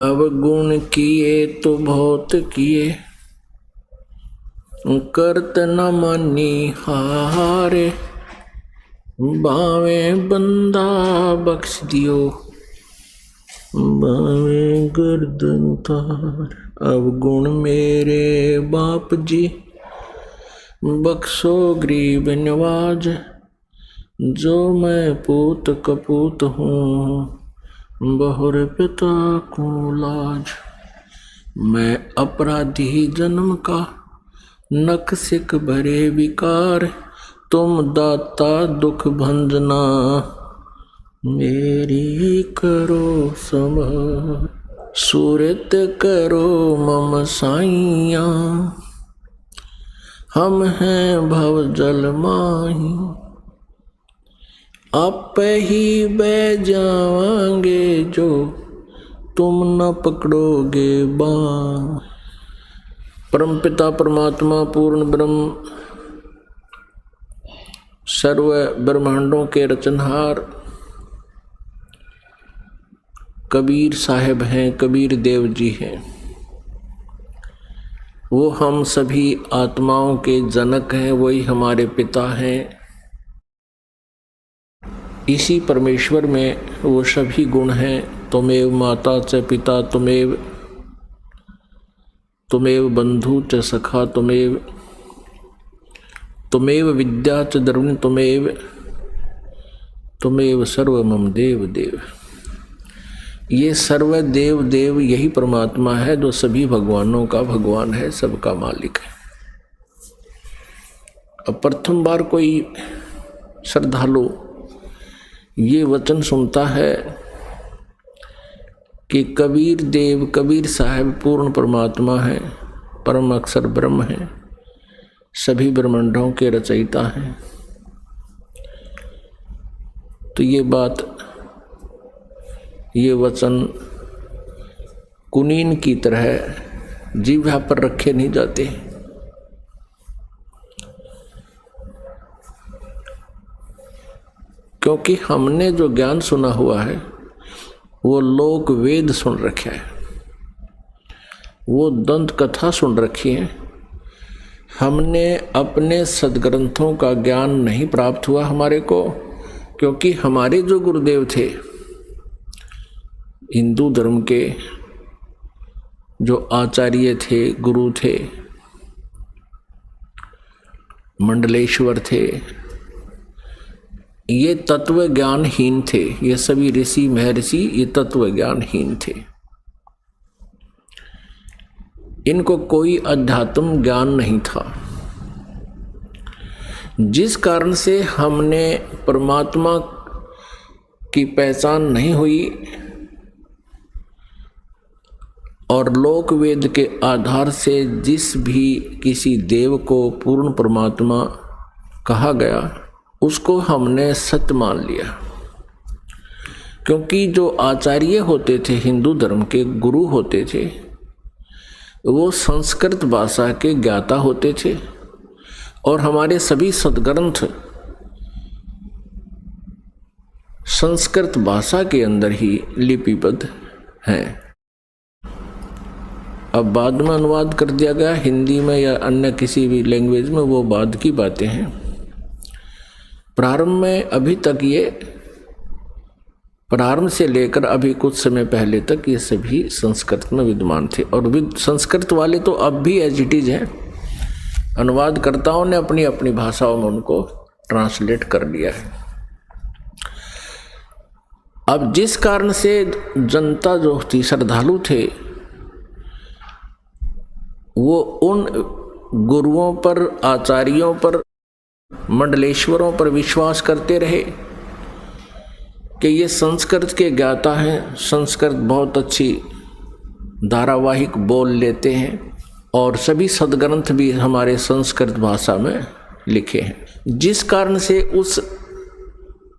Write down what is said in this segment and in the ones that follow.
अवगुण किए तो बहुत किए, करत न मानी हारे। बावे बंदा बख्श दियो, बावे गर्दन उतार। अवगुण मेरे बाप जी, बख्शो गरीब नवाज। जो मैं पूत कपूत हूँ, बहुर पिता को लाज। मैं अपराधी जन्म का, नख सिक भरे विकार। तुम दाता दुख भंजना, मेरी करो संभार। सूरत करो मम साइया, हम हैं भव जल माही। आप ही बह जावांगे जो, तुम न पकड़ोगे बाँ। परमपिता परमात्मा पूर्ण ब्रह्म, सर्व ब्रह्मांडों के रचनहार कबीर साहब हैं, कबीर देव जी हैं। वो हम सभी आत्माओं के जनक हैं, वही हमारे पिता हैं। इसी परमेश्वर में वो सभी गुण हैं। त्वमेव माता च पिता, त्वमेव बंधु च सखा, त्वमेव विद्या च द्रविण, त्वमेव सर्व मम देव देव। ये सर्व देव देव यही परमात्मा है जो सभी भगवानों का भगवान है, सबका मालिक है। अब प्रथम बार कोई श्रद्धालु ये वचन सुनता है कि कबीर देव, कबीर साहब पूर्ण परमात्मा है, परम अक्षर ब्रह्म है, सभी ब्रह्मांडों के रचयिता हैं, तो ये बात, ये वचन कुनीन की तरह जीवा पर रखे नहीं जाते। क्योंकि हमने जो ज्ञान सुना हुआ है वो लोक वेद सुन रखा है, वो दंत कथा सुन रखी है। हमने अपने सदग्रंथों का ज्ञान नहीं प्राप्त हुआ हमारे को, क्योंकि हमारे जो गुरुदेव थे हिंदू धर्म के, जो आचार्य थे, गुरु थे, मंडलेश्वर थे, ये तत्व ज्ञानहीन थे। ये सभी ऋषि महर्षि ये तत्व ज्ञानहीन थे। इनको कोई अध्यात्म ज्ञान नहीं था, जिस कारण से हमने परमात्मा की पहचान नहीं हुई और लोक वेद के आधार से जिस भी किसी देव को पूर्ण परमात्मा कहा गया उसको हमने सत्य मान लिया। क्योंकि जो आचार्य होते थे, हिंदू धर्म के गुरु होते थे, वो संस्कृत भाषा के ज्ञाता होते थे और हमारे सभी सदग्रंथ संस्कृत भाषा के अंदर ही लिपिबद्ध हैं। अब बाद में अनुवाद कर दिया गया हिंदी में या अन्य किसी भी लैंग्वेज में, वो बाद की बातें हैं। प्रारंभ में अभी तक ये, प्रारंभ से लेकर अभी कुछ समय पहले तक ये सभी संस्कृत में विद्यमान थे और संस्कृत वाले तो अब भी एज इट इज हैं। अनुवादकर्ताओं ने अपनी अपनी भाषाओं में उनको ट्रांसलेट कर लिया है। अब जिस कारण से जनता जो थी, श्रद्धालु थे, वो उन गुरुओं पर, आचार्यों पर, मंडलेश्वरों पर विश्वास करते रहे कि ये संस्कृत के ज्ञाता हैं, संस्कृत बहुत अच्छी धारावाहिक बोल लेते हैं और सभी सदग्रंथ भी हमारे संस्कृत भाषा में लिखे हैं। जिस कारण से उस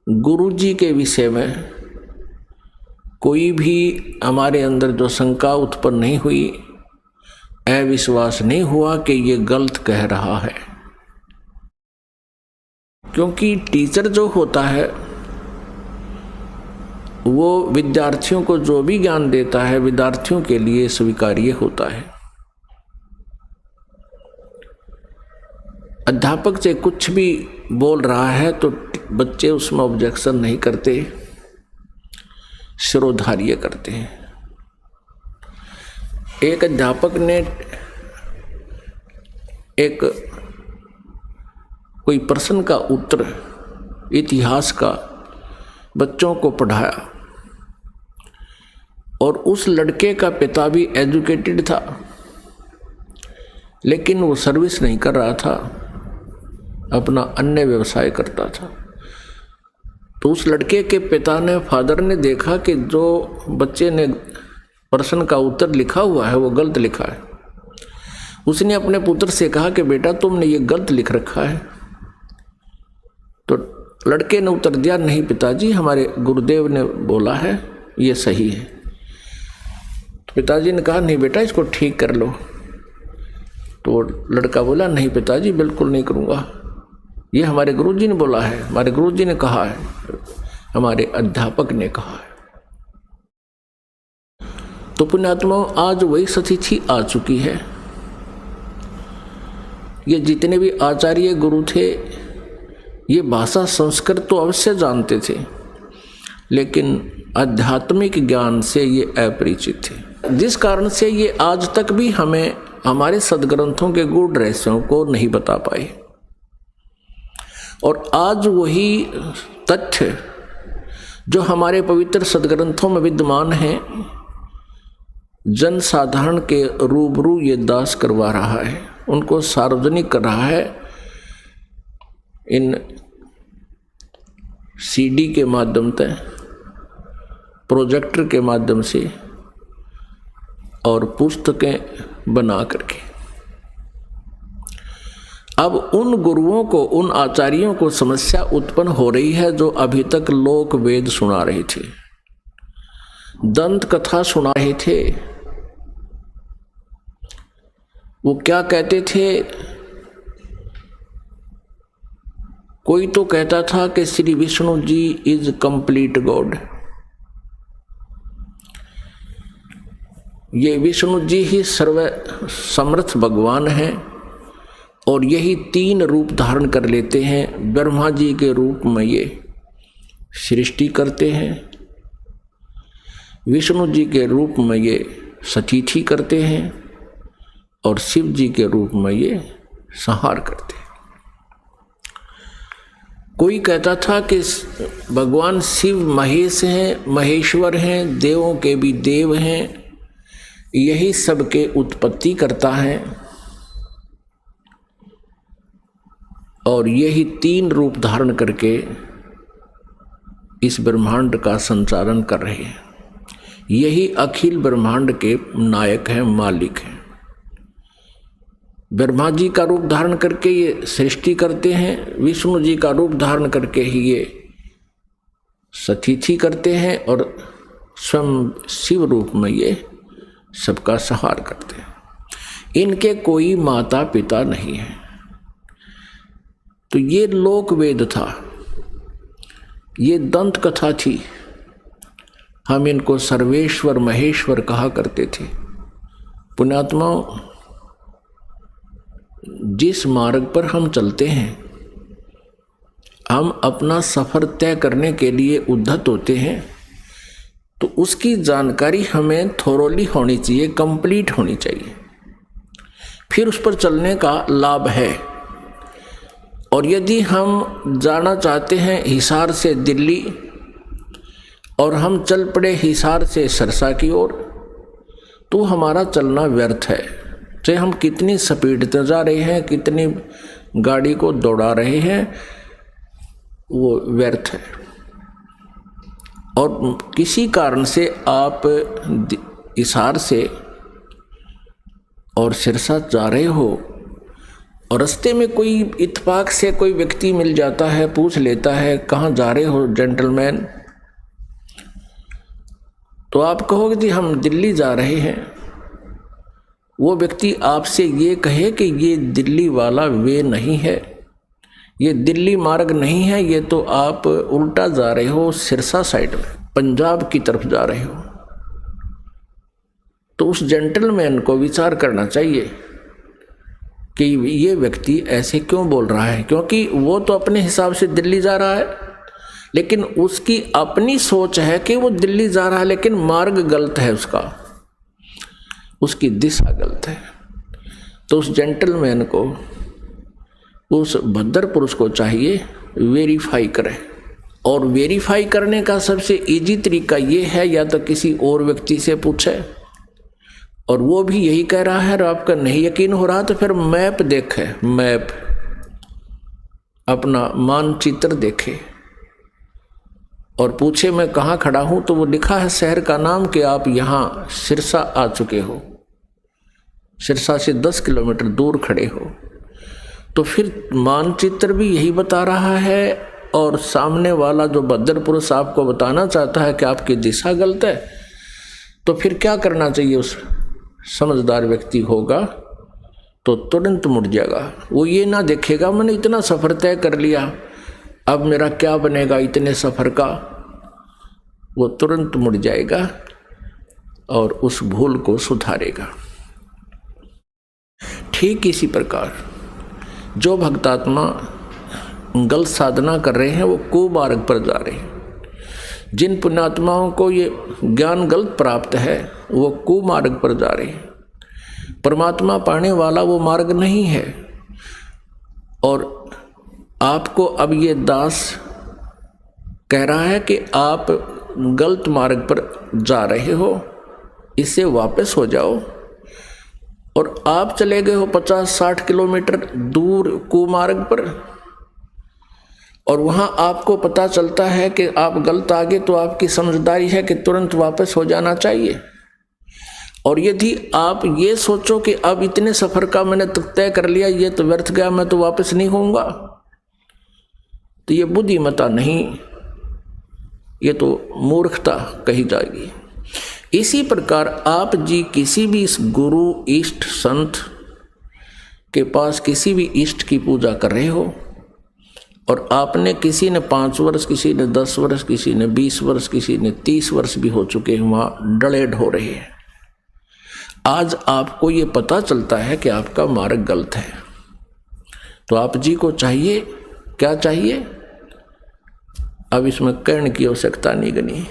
गुरु जी के विषय में कोई भी हमारे अंदर जो शंका उत्पन्न नहीं हुई, अविश्वास नहीं हुआ कि ये गलत कह रहा है। क्योंकि टीचर जो होता है वो विद्यार्थियों को जो भी ज्ञान देता है विद्यार्थियों के लिए स्वीकार्य होता है। अध्यापक से कुछ भी बोल रहा है तो बच्चे उसमें ऑब्जेक्शन नहीं करते, शिरोधार्य करते हैं। एक अध्यापक ने एक कोई प्रश्न का उत्तर इतिहास का बच्चों को पढ़ाया और उस लड़के का पिता भी एजुकेटेड था, लेकिन वो सर्विस नहीं कर रहा था, अपना अन्य व्यवसाय करता था। तो उस लड़के के पिता ने, फादर ने देखा कि जो बच्चे ने प्रश्न का उत्तर लिखा हुआ है वो गलत लिखा है। उसने अपने पुत्र से कहा कि बेटा तुमने ये गलत लिख रखा है। तो लड़के ने उत्तर दिया, नहीं पिताजी, हमारे गुरुदेव ने बोला है ये सही है। तो पिताजी ने कहा, नहीं बेटा इसको ठीक कर लो। तो लड़का बोला, नहीं पिताजी बिल्कुल नहीं करूँगा, ये हमारे गुरुजी ने बोला है, हमारे गुरुजी ने कहा है, हमारे अध्यापक ने कहा है। तो पुण्यात्माओं, आज वही स्थिति आ चुकी है। ये जितने भी आचार्य गुरु थे ये भाषा संस्कृत तो अवश्य जानते थे, लेकिन आध्यात्मिक ज्ञान से ये अपरिचित थे, जिस कारण से ये आज तक भी हमें हमारे सदग्रंथों के गूढ़ रहस्यों को नहीं बता पाए। और आज वही तथ्य जो हमारे पवित्र सदग्रंथों में विद्यमान हैं, जन साधारण के रूबरू ये दास करवा रहा है, उनको सार्वजनिक कर रहा है इन सीडी के माध्यम से, प्रोजेक्टर के माध्यम से और पुस्तकें बना करके। अब उन गुरुओं को, उन आचार्यों को समस्या उत्पन्न हो रही है जो अभी तक लोक वेद सुना रहे थे, दंत कथा सुना रहे थे। वो क्या कहते थे? कोई तो कहता था कि Shri Vishnu ji is complete God, ये विष्णु जी ही सर्व समर्थ भगवान हैं और यही 3 रूप धारण कर लेते हैं। ब्रह्मा जी के रूप में ये सृष्टि करते हैं, विष्णु जी के रूप में ये सतीथि करते हैं और शिव जी के रूप में ये संहार करते हैं। कोई कहता था कि भगवान शिव महेश हैं, महेश्वर हैं, देवों के भी देव हैं, यही सबके उत्पत्ति करता है और यही 3 रूप धारण करके इस ब्रह्मांड का संचालन कर रहे हैं। यही अखिल ब्रह्मांड के नायक हैं, मालिक हैं। ब्रह्मा जी का रूप धारण करके ये सृष्टि करते हैं, विष्णु जी का रूप धारण करके ही ये सतीथि करते हैं और स्वयं शिव रूप में ये सबका संहार करते हैं। इनके कोई माता पिता नहीं है। तो ये लोक वेद था, ये दंत कथा थी। हम इनको सर्वेश्वर महेश्वर कहा करते थे। पुण्यात्माओं, जिस मार्ग पर हम चलते हैं, हम अपना सफर तय करने के लिए उद्धत होते हैं, तो उसकी जानकारी हमें थोरोली होनी चाहिए, कंप्लीट होनी चाहिए, फिर उस पर चलने का लाभ है। और यदि हम जाना चाहते हैं हिसार से दिल्ली और हम चल पड़े हिसार से सरसा की ओर, तो हमारा चलना व्यर्थ है। चाहे हम कितनी स्पीड से जा रहे हैं, कितनी गाड़ी को दौड़ा रहे हैं, वो व्यर्थ है। और किसी कारण से आप हिसार से और सिरसा जा रहे हो और रास्ते में कोई इत्तेफाक से कोई व्यक्ति मिल जाता है, पूछ लेता है कहाँ जा रहे हो जेंटलमैन, तो आप कहोगे जी हम दिल्ली जा रहे हैं। वो व्यक्ति आपसे ये कहे कि ये दिल्ली वाला वे नहीं है, ये दिल्ली मार्ग नहीं है, ये तो आप उल्टा जा रहे हो सिरसा साइड में। पंजाब की तरफ जा रहे हो, तो उस जेंटलमैन को विचार करना चाहिए कि ये व्यक्ति ऐसे क्यों बोल रहा है, क्योंकि वो तो अपने हिसाब से दिल्ली जा रहा है, लेकिन उसकी अपनी सोच है कि वो दिल्ली जा रहा है, लेकिन मार्ग गलत है उसका, उसकी दिशा गलत है। तो उस जेंटलमैन को, उस भद्र पुरुष को चाहिए वेरीफाई करे। और वेरीफाई करने का सबसे इजी तरीका ये है, या तो किसी और व्यक्ति से पूछे, और वो भी यही कह रहा है और आपका नहीं यकीन हो रहा तो फिर मैप देखे, मैप अपना मानचित्र देखे और पूछे मैं कहाँ खड़ा हूँ, तो वो लिखा है शहर का नाम कि आप यहाँ सिरसा आ चुके हो, सिरसा से 10 किलोमीटर दूर खड़े हो। तो फिर मानचित्र भी यही बता रहा है और सामने वाला जो भद्र पुरुष आपको बताना चाहता है कि आपकी दिशा गलत है। तो फिर क्या करना चाहिए? उस समझदार व्यक्ति होगा तो तुरंत मुड़ जाएगा। वो ये ना देखेगा मैंने इतना सफ़र तय कर लिया, अब मेरा क्या बनेगा इतने सफ़र का। वो तुरंत मुड़ जाएगा और उस भूल को सुधारेगा। ठीक इसी प्रकार जो भक्तात्मा गलत साधना कर रहे हैं वो कुमार्ग पर जा रहे हैं। जिन पुण्यात्माओं को ये ज्ञान गलत प्राप्त है वो कुमार्ग पर जा रहे हैं। परमात्मा पाने वाला वो मार्ग नहीं है। और आपको अब ये दास कह रहा है कि आप गलत मार्ग पर जा रहे हो, इससे वापस हो जाओ। और आप चले गए हो 50-60 किलोमीटर दूर कुमार्ग पर, और वहाँ आपको पता चलता है कि आप गलत आ गए, तो आपकी समझदारी है कि तुरंत वापस हो जाना चाहिए। और यदि आप ये सोचो कि अब इतने सफ़र का मैंने तो तय कर लिया, ये तो व्यर्थ गया, मैं तो वापस नहीं होऊंगा, तो ये बुद्धिमत्ता नहीं, ये तो मूर्खता कही जाएगी। इसी प्रकार आप जी किसी भी इस गुरु इष्ट संत के पास किसी भी इष्ट की पूजा कर रहे हो, और आपने किसी ने 5 वर्ष, किसी ने 10 वर्ष, किसी ने 20 वर्ष, किसी ने 30 वर्ष भी हो चुके हैं, वहाँ डले ढो रहे हैं। आज आपको ये पता चलता है कि आपका मार्ग गलत है, तो आप जी को चाहिए, क्या चाहिए? अब इसमें कहने की आवश्यकता नहीं गनी,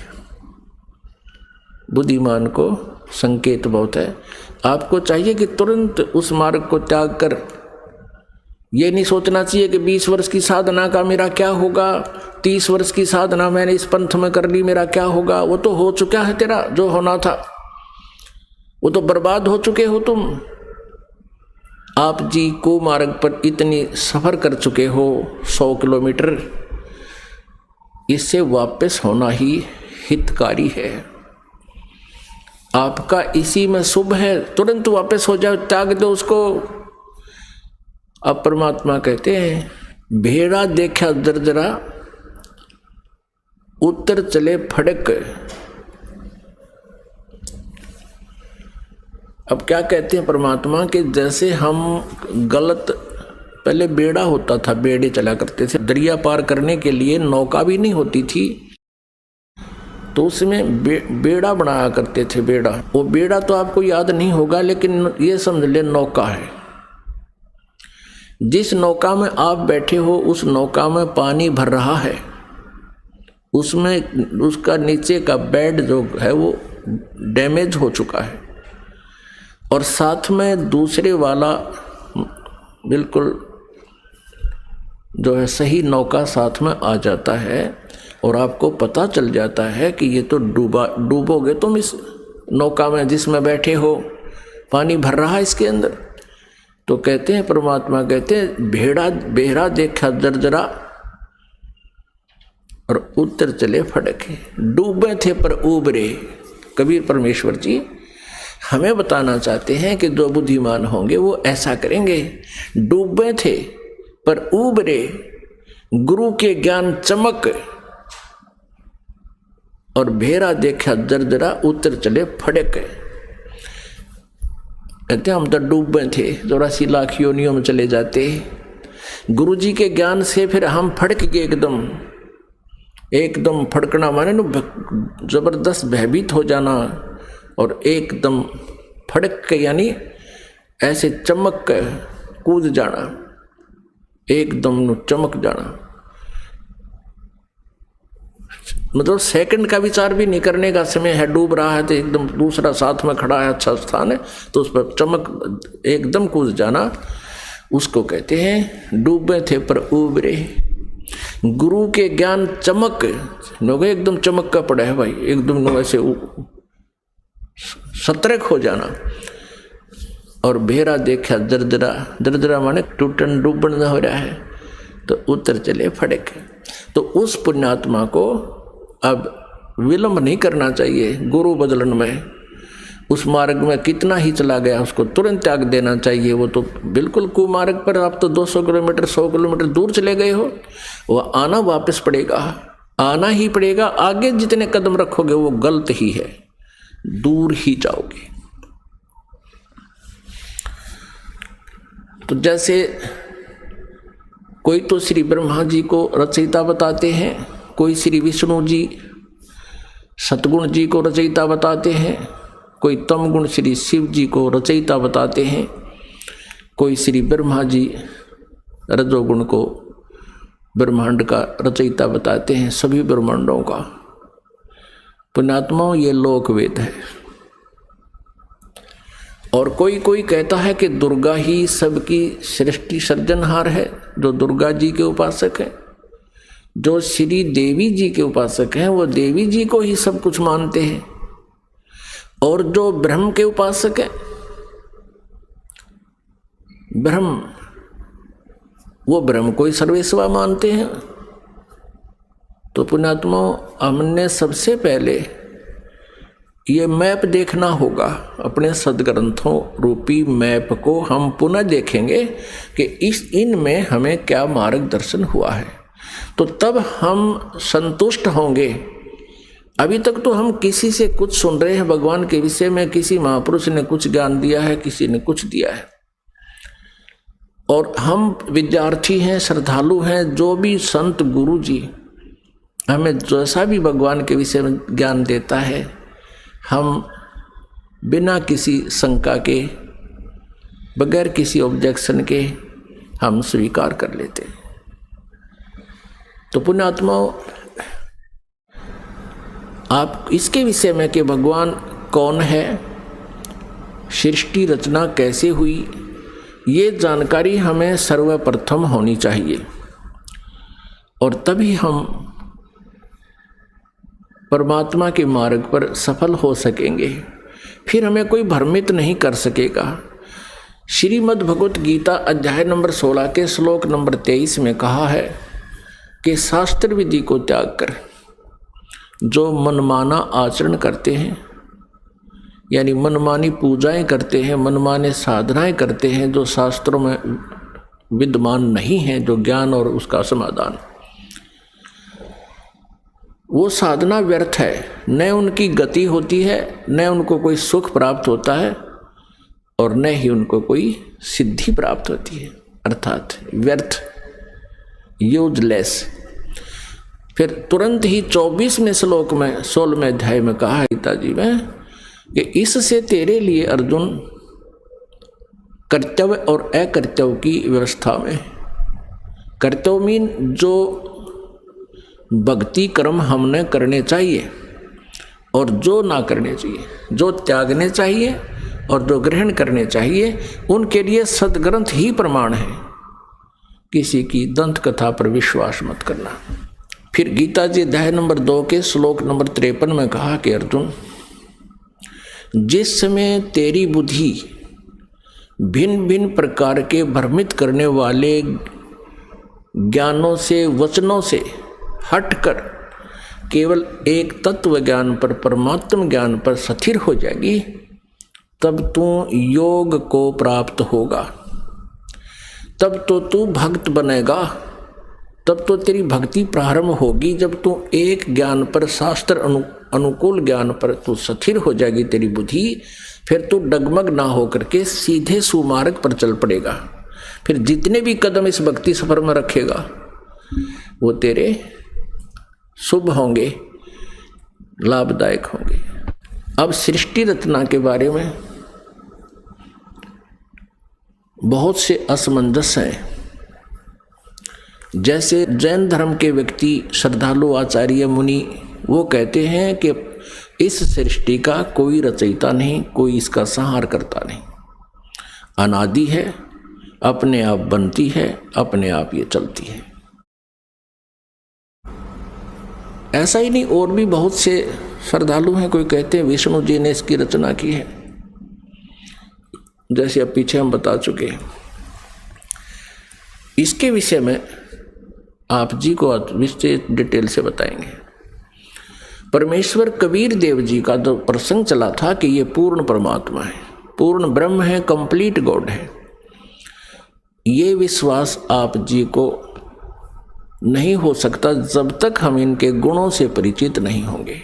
बुद्धिमान को संकेत बहुत है। आपको चाहिए कि तुरंत उस मार्ग को त्याग कर, ये नहीं सोचना चाहिए कि 20 वर्ष की साधना का मेरा क्या होगा, 30 वर्ष की साधना मैंने इस पंथ में कर ली, मेरा क्या होगा। वो तो हो चुका है, तेरा जो होना था वो तो बर्बाद हो चुके हो तुम। आप जी को मार्ग पर इतनी सफ़र कर चुके हो 100 किलोमीटर, इससे वापस होना ही हितकारी है। आपका इसी में शुभ है, तुरंत वापस हो जाओ, त्याग दो उसको। अब परमात्मा कहते हैं भेड़ा देखा दरदरा, उत्तर चले फड़क। अब क्या कहते हैं परमात्मा कि जैसे हम गलत, पहले बेड़ा होता था, बेड़े चला करते थे, दरिया पार करने के लिए नौका भी नहीं होती थी, तो उसमें बेड़ा बनाया करते थे। बेड़ा, वो बेड़ा तो आपको याद नहीं होगा, लेकिन ये समझ ले नौका है। जिस नौका में आप बैठे हो उस नौका में पानी भर रहा है, उसमें उसका नीचे का बेड जो है वो डैमेज हो चुका है, और साथ में दूसरे वाला बिल्कुल जो है सही नौका साथ में आ जाता है, और आपको पता चल जाता है कि ये तो डूबोगे तुम इस नौका में जिसमें बैठे हो, पानी भर रहा है इसके अंदर। तो कहते हैं परमात्मा कहते हैं बेड़ा देखा जर्जरा और उत्तर चले फड़के। डूबे थे पर उबरे। कबीर परमेश्वर जी हमें बताना चाहते हैं कि जो बुद्धिमान होंगे वो ऐसा करेंगे। डूबे थे पर उबरे, गुरु के ज्ञान चमक, और भेड़ा देखा जर्जरा उत्तर चले फड़क। कहते हम तो डूबे थे, 84 लाख योनियों में चले जाते, गुरु जी के ज्ञान से फिर हम फड़क गए एकदम, एकदम फड़कना माने न जबरदस्त भयभीत हो जाना, और एकदम फड़क के यानी ऐसे चमक के कूद जाना, एकदम न चमक जाना, मतलब सेकंड का विचार भी नहीं करने का समय है। डूब रहा है तो एकदम दूसरा साथ में खड़ा है, अच्छा स्थान है तो उस पर चमक एकदम कूद जाना, उसको कहते हैं डूबे थे पर उबरे। गुरु के ज्ञान चमक लोग एकदम चमक का पड़ा है भाई, एकदम वैसे सतर्क हो जाना। और भेरा देखा दरदरा, दरदरा माने टूटन डूबन हो रहा है तो उतर चले फड़क। तो उस पुण्यात्मा को अब विलंब नहीं करना चाहिए गुरु बदलन में। उस मार्ग में कितना ही चला गया उसको तुरंत त्याग देना चाहिए। वो तो बिल्कुल कुमार्ग पर आप तो 200 किलोमीटर 100 किलोमीटर दूर चले गए हो, वो आना वापस पड़ेगा, आना ही पड़ेगा। आगे जितने कदम रखोगे वो गलत ही है, दूर ही जाओगे। तो जैसे कोई तो श्री ब्रह्मा जी को रचयिता बताते हैं, कोई श्री विष्णु जी सतगुण जी को रचयिता बताते हैं, कोई तम गुण श्री शिव जी को रचयिता बताते हैं, कोई श्री ब्रह्मा जी रजोगुण को ब्रह्मांड का रचयिता बताते हैं, सभी ब्रह्मांडों का। पुण्यात्माओं ये लोकवेद है। और कोई कोई कहता है कि दुर्गा ही सबकी सृष्टि सर्जनहार है, जो दुर्गा जी के उपासक है। जो श्री देवी जी के उपासक हैं वो देवी जी को ही सब कुछ मानते हैं। और जो ब्रह्म के उपासक है, ब्रह्म, वो ब्रह्म को ही सर्वेश्वर मानते हैं। तो पुण्यात्माओं हमने सबसे पहले ये मैप देखना होगा, अपने सदग्रंथों रूपी मैप को हम पुनः देखेंगे कि इनमें हमें क्या मार्गदर्शन हुआ है, तो तब हम संतुष्ट होंगे। अभी तक तो हम किसी से कुछ सुन रहे हैं भगवान के विषय में, किसी महापुरुष ने कुछ ज्ञान दिया है, किसी ने कुछ दिया है, और हम विद्यार्थी हैं, श्रद्धालु हैं। जो भी संत गुरु जी हमें जैसा भी भगवान के विषय में ज्ञान देता है, हम बिना किसी शंका के, बगैर किसी ऑब्जेक्शन के हम स्वीकार कर लेते हैं। तो पुण्यात्माओं आप इसके विषय में कि भगवान कौन है, सृष्टि रचना कैसे हुई, ये जानकारी हमें सर्वप्रथम होनी चाहिए, और तभी हम परमात्मा के मार्ग पर सफल हो सकेंगे। फिर हमें कोई भ्रमित नहीं कर सकेगा। श्रीमद् भगवत गीता अध्याय नंबर 16 के श्लोक नंबर 23 में कहा है कि शास्त्र विधि को त्याग कर जो मनमाना आचरण करते हैं, यानी मनमानी पूजाएं करते हैं, मनमाने साधनाएं करते हैं जो शास्त्रों में विद्यमान नहीं है, जो ज्ञान और उसका समाधान, वो साधना व्यर्थ है। न उनकी गति होती है, न उनको कोई सुख प्राप्त होता है, और न ही उनको कोई सिद्धि प्राप्त होती है, अर्थात व्यर्थ, यूजलेस। फिर तुरंत ही 24वें श्लोक में 16वें अध्याय में कहा है गीता जी में कि इससे तेरे लिए अर्जुन कर्तव्य और अकर्तव्य की व्यवस्था में, कर्तव्य मीन जो भक्ति कर्म हमने करने चाहिए और जो ना करने चाहिए, जो त्यागने चाहिए और जो ग्रहण करने चाहिए, उनके लिए सदग्रंथ ही प्रमाण है। किसी की दंत कथा पर विश्वास मत करना। फिर गीता जी अध्याय नंबर 2 के श्लोक नंबर 53 में कहा कि अर्जुन, जिस समय तेरी बुद्धि भिन्न भिन्न प्रकार के भ्रमित करने वाले ज्ञानों से, वचनों से हटकर केवल एक तत्व ज्ञान पर, परमात्म ज्ञान पर स्थिर हो जाएगी, तब तू योग को प्राप्त होगा, तब तो तू भक्त बनेगा, तब तो तेरी भक्ति प्रारंभ होगी। जब तू एक ज्ञान पर, शास्त्र अनुकूल ज्ञान पर तू स्थिर हो जाएगी तेरी बुद्धि, फिर तू डगमग ना होकर के सीधे सुमार्ग पर चल पड़ेगा। फिर जितने भी कदम इस भक्ति सफर में रखेगा वो तेरे शुभ होंगे, लाभदायक होंगे। अब सृष्टि रचना के बारे में बहुत से असमंजस हैं। जैसे जैन धर्म के व्यक्ति, श्रद्धालु, आचार्य, मुनि, वो कहते हैं कि इस सृष्टि का कोई रचयिता नहीं, कोई इसका संहार करता नहीं, अनादि है, अपने आप बनती है, अपने आप ये चलती है। ऐसा ही नहीं, और भी बहुत से श्रद्धालु हैं। कोई कहते हैं विष्णु जी ने इसकी रचना की है, जैसे अब पीछे हम बता चुके हैं। इसके विषय में आप जी को विशेष डिटेल से बताएंगे। परमेश्वर कबीर देव जी का जो प्रसंग चला था कि ये पूर्ण परमात्मा है, पूर्ण ब्रह्म है, कंप्लीट गॉड है, ये विश्वास आप जी को नहीं हो सकता जब तक हम इनके गुणों से परिचित नहीं होंगे।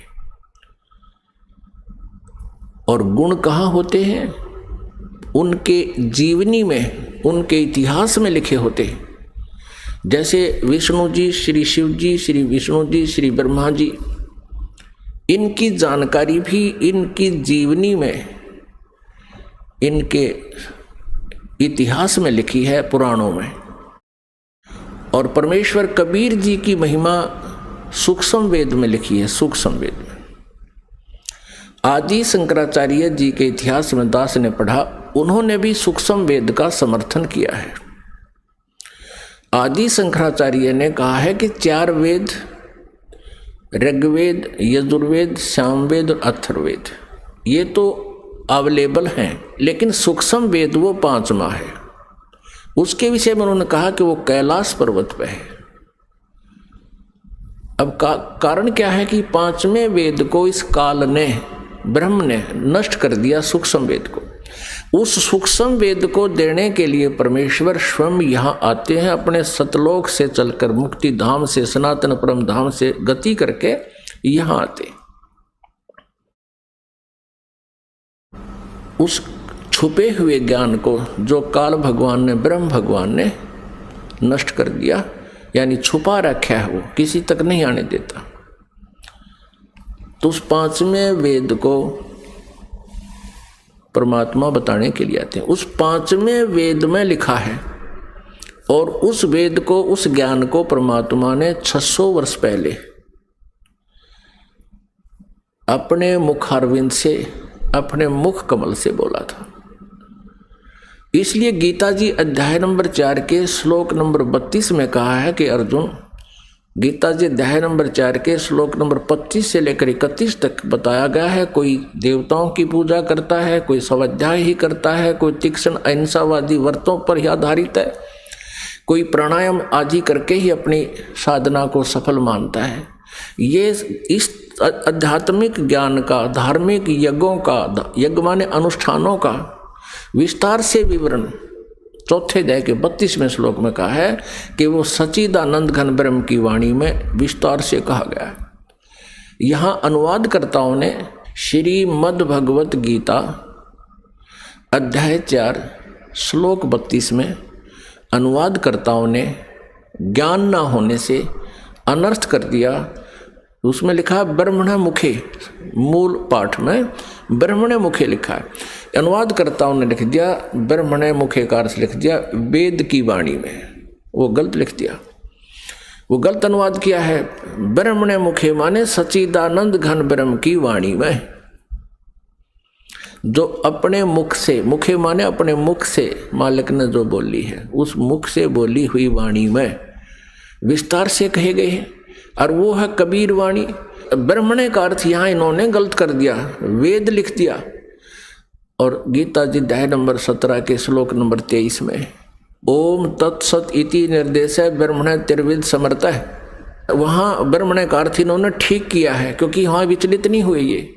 और गुण कहाँ होते हैं? उनके जीवनी में, उनके इतिहास में लिखे होते हैं। जैसे विष्णु जी, श्री शिव जी, श्री विष्णु जी, श्री ब्रह्मा जी, इनकी जानकारी भी इनकी जीवनी में, इनके इतिहास में लिखी है, पुराणों में। और परमेश्वर कबीर जी की महिमा सूक्ष्म वेद में लिखी है, सूक्ष्म वेद में। आदि शंकराचार्य जी के इतिहास में दास ने पढ़ा, उन्होंने भी सूक्ष्म वेद का समर्थन किया है। आदि शंकराचार्य ने कहा है कि 4 वेद, ऋग्वेद, यजुर्वेद, सामवेद और अथर्ववेद, ये तो अवेलेबल हैं, लेकिन सूक्ष्म वेद वो 5वां है। उसके विषय में उन्होंने कहा कि वो कैलाश पर्वत पे है। अब कारण क्या है कि 5वें वेद को इस काल ने, ब्रह्म ने नष्ट कर दिया, सूक्ष्म वेद को। उस सूक्ष्म वेद को देने के लिए परमेश्वर स्वयं यहाँ आते हैं, अपने सतलोक से चलकर, मुक्ति धाम से, सनातन परम धाम से गति करके यहाँ आते। उस छुपे हुए ज्ञान को जो काल भगवान ने, ब्रह्म भगवान ने नष्ट कर दिया, यानी छुपा रखा है, वो किसी तक नहीं आने देता। तो उस 5वें वेद को परमात्मा बताने के लिए आते हैं। उस 5वें वेद में लिखा है, और उस वेद को, उस ज्ञान को परमात्मा ने 600 वर्ष पहले अपने मुखारविंद से, अपने मुख कमल से बोला था। इसलिए गीता जी अध्याय नंबर 4 के श्लोक नंबर 32 में कहा है कि अर्जुन, गीता जी अध्याय नंबर 4 के श्लोक नंबर 25 से लेकर 31 तक बताया गया है, कोई देवताओं की पूजा करता है, कोई स्वाध्याय ही करता है, कोई तीक्ष्ण अहिंसावादी व्रतों पर ही आधारित है, कोई प्राणायाम आदि करके ही अपनी साधना को सफल मानता है। ये इस आध्यात्मिक ज्ञान का, धार्मिक यज्ञों का, यज्ञ माने अनुष्ठानों का विस्तार से विवरण 4थे अध्याय के 32वें श्लोक में कहा है कि वो सच्चिदानंद घन ब्रह्म की वाणी में विस्तार से कहा गया है। यहाँ अनुवादकर्ताओं ने श्रीमद् भगवत गीता अध्याय 4 श्लोक 32 में अनुवादकर्ताओं ने ज्ञान न होने से अनर्थ कर दिया। उसमें लिखा ब्रह्मण मुखे, मूल पाठ में ब्रह्मण मुखे लिखा है, अनुवादकर्ताओं ने लिख दिया ब्रह्मण मुखे का अर्थ लिख दिया वेद की वाणी में। वो गलत लिख दिया, वो गलत अनुवाद किया है। ब्रह्मण मुखे माने सच्चिदानंद घन ब्रह्म की वाणी में, जो अपने मुख से, मुखे माने अपने मुख से मालिक ने जो बोली है, उस मुख से बोली हुई वाणी में विस्तार से कहे गए हैं, और वो है कबीर वाणी। ब्रह्मणे का अर्थ यहाँ इन्होंने गलत कर दिया, वेद लिख दिया। और गीता जी अध्याय नंबर 17 के श्लोक नंबर 23 में ओम तत्सत इति निर्देश है ब्रह्मण तिर्विद समर्थ है, वहाँ ब्रह्मणे का अर्थ इन्होंने ठीक किया है, क्योंकि वहाँ विचलित नहीं हुए। ये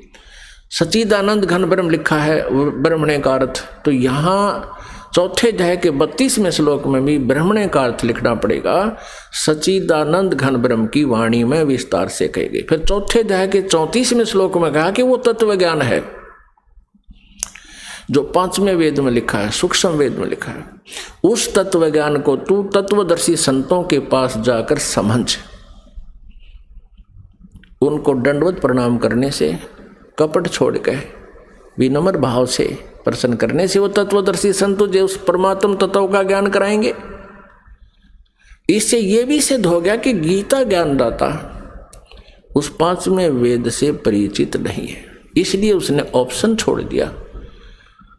सच्चिदानंद घन ब्रह्म लिखा है ब्रह्मणे का अर्थ, तो यहाँ 4थे अध्याय के 32वें श्लोक में भी ब्रह्मणे का अर्थ लिखना पड़ेगा, सच्चिदानंद घन ब्रह्म की वाणी में विस्तार से कही गई। फिर 4थे अध्याय के 34वें श्लोक में कहा कि वो तत्व ज्ञान है जो 5वें वेद में लिखा है, सूक्ष्म वेद में लिखा है। उस तत्व ज्ञान को तू तत्वदर्शी संतों के पास जाकर समझ। उनको दंडवत प्रणाम करने से, कपट छोड़ के विनम्र भाव से प्रसन्न करने से वो तत्वदर्शी संत तुझे उस परमात्म तत्व का ज्ञान कराएंगे। इससे ये भी सिद्ध हो गया कि गीता ज्ञानदाता उस पांचवें वेद से परिचित नहीं है, इसलिए उसने ऑप्शन छोड़ दिया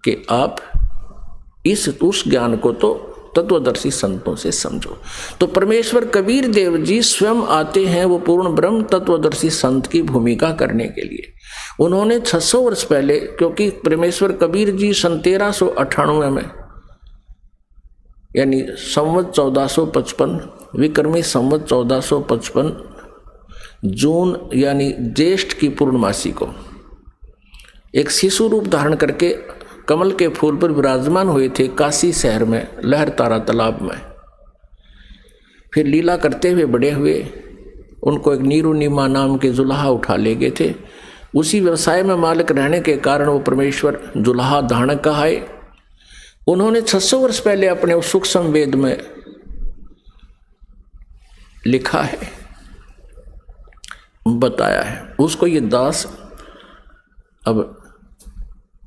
कि आप उस ज्ञान को तो तत्वदर्शी संतों से समझो। तो परमेश्वर कबीर देव जी स्वयं आते हैं वो पूर्ण ब्रह्म तत्वदर्शी संत की भूमिका करने के लिए। उन्होंने 600 वर्ष पहले, क्योंकि परमेश्वर कबीर जी सन 1398 में यानी संवत 1455 विक्रमी संवत 1455 जून यानी ज्येष्ठ की पूर्णमासी को एक शिशु रूप धारण करके कमल के फूल पर विराजमान हुए थे काशी शहर में लहर तारा तालाब में। फिर लीला करते हुए बड़े हुए, उनको एक नीरू नीमा नाम के जुलाहा उठा ले गए थे। उसी व्यवसाय में मालिक रहने के कारण वो परमेश्वर जुलाहा धारणक कहाए। उन्होंने 600 वर्ष पहले अपने उस सूक्ष्म वेद में लिखा है, बताया है। उसको ये दास अब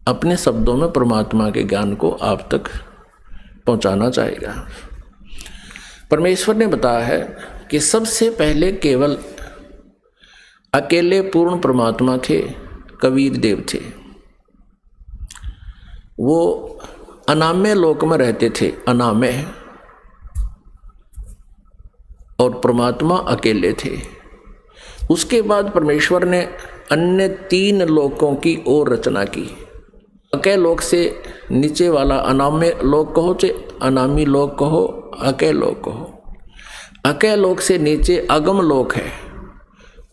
अपने शब्दों में परमात्मा के ज्ञान को आप तक पहुंचाना चाहेगा। परमेश्वर ने बताया है कि सबसे पहले केवल अकेले पूर्ण परमात्मा थे, कबीर देव थे। वो अनामय लोक में रहते थे, अनामय, और परमात्मा अकेले थे। उसके बाद परमेश्वर ने अन्य 3 लोकों की और रचना की। अकय लोक से नीचे वाला अनामय लोक कहो, चाहे अनामी लोक कहो, अकय लोक कहो। अकय लोक से नीचे अगम लोक है,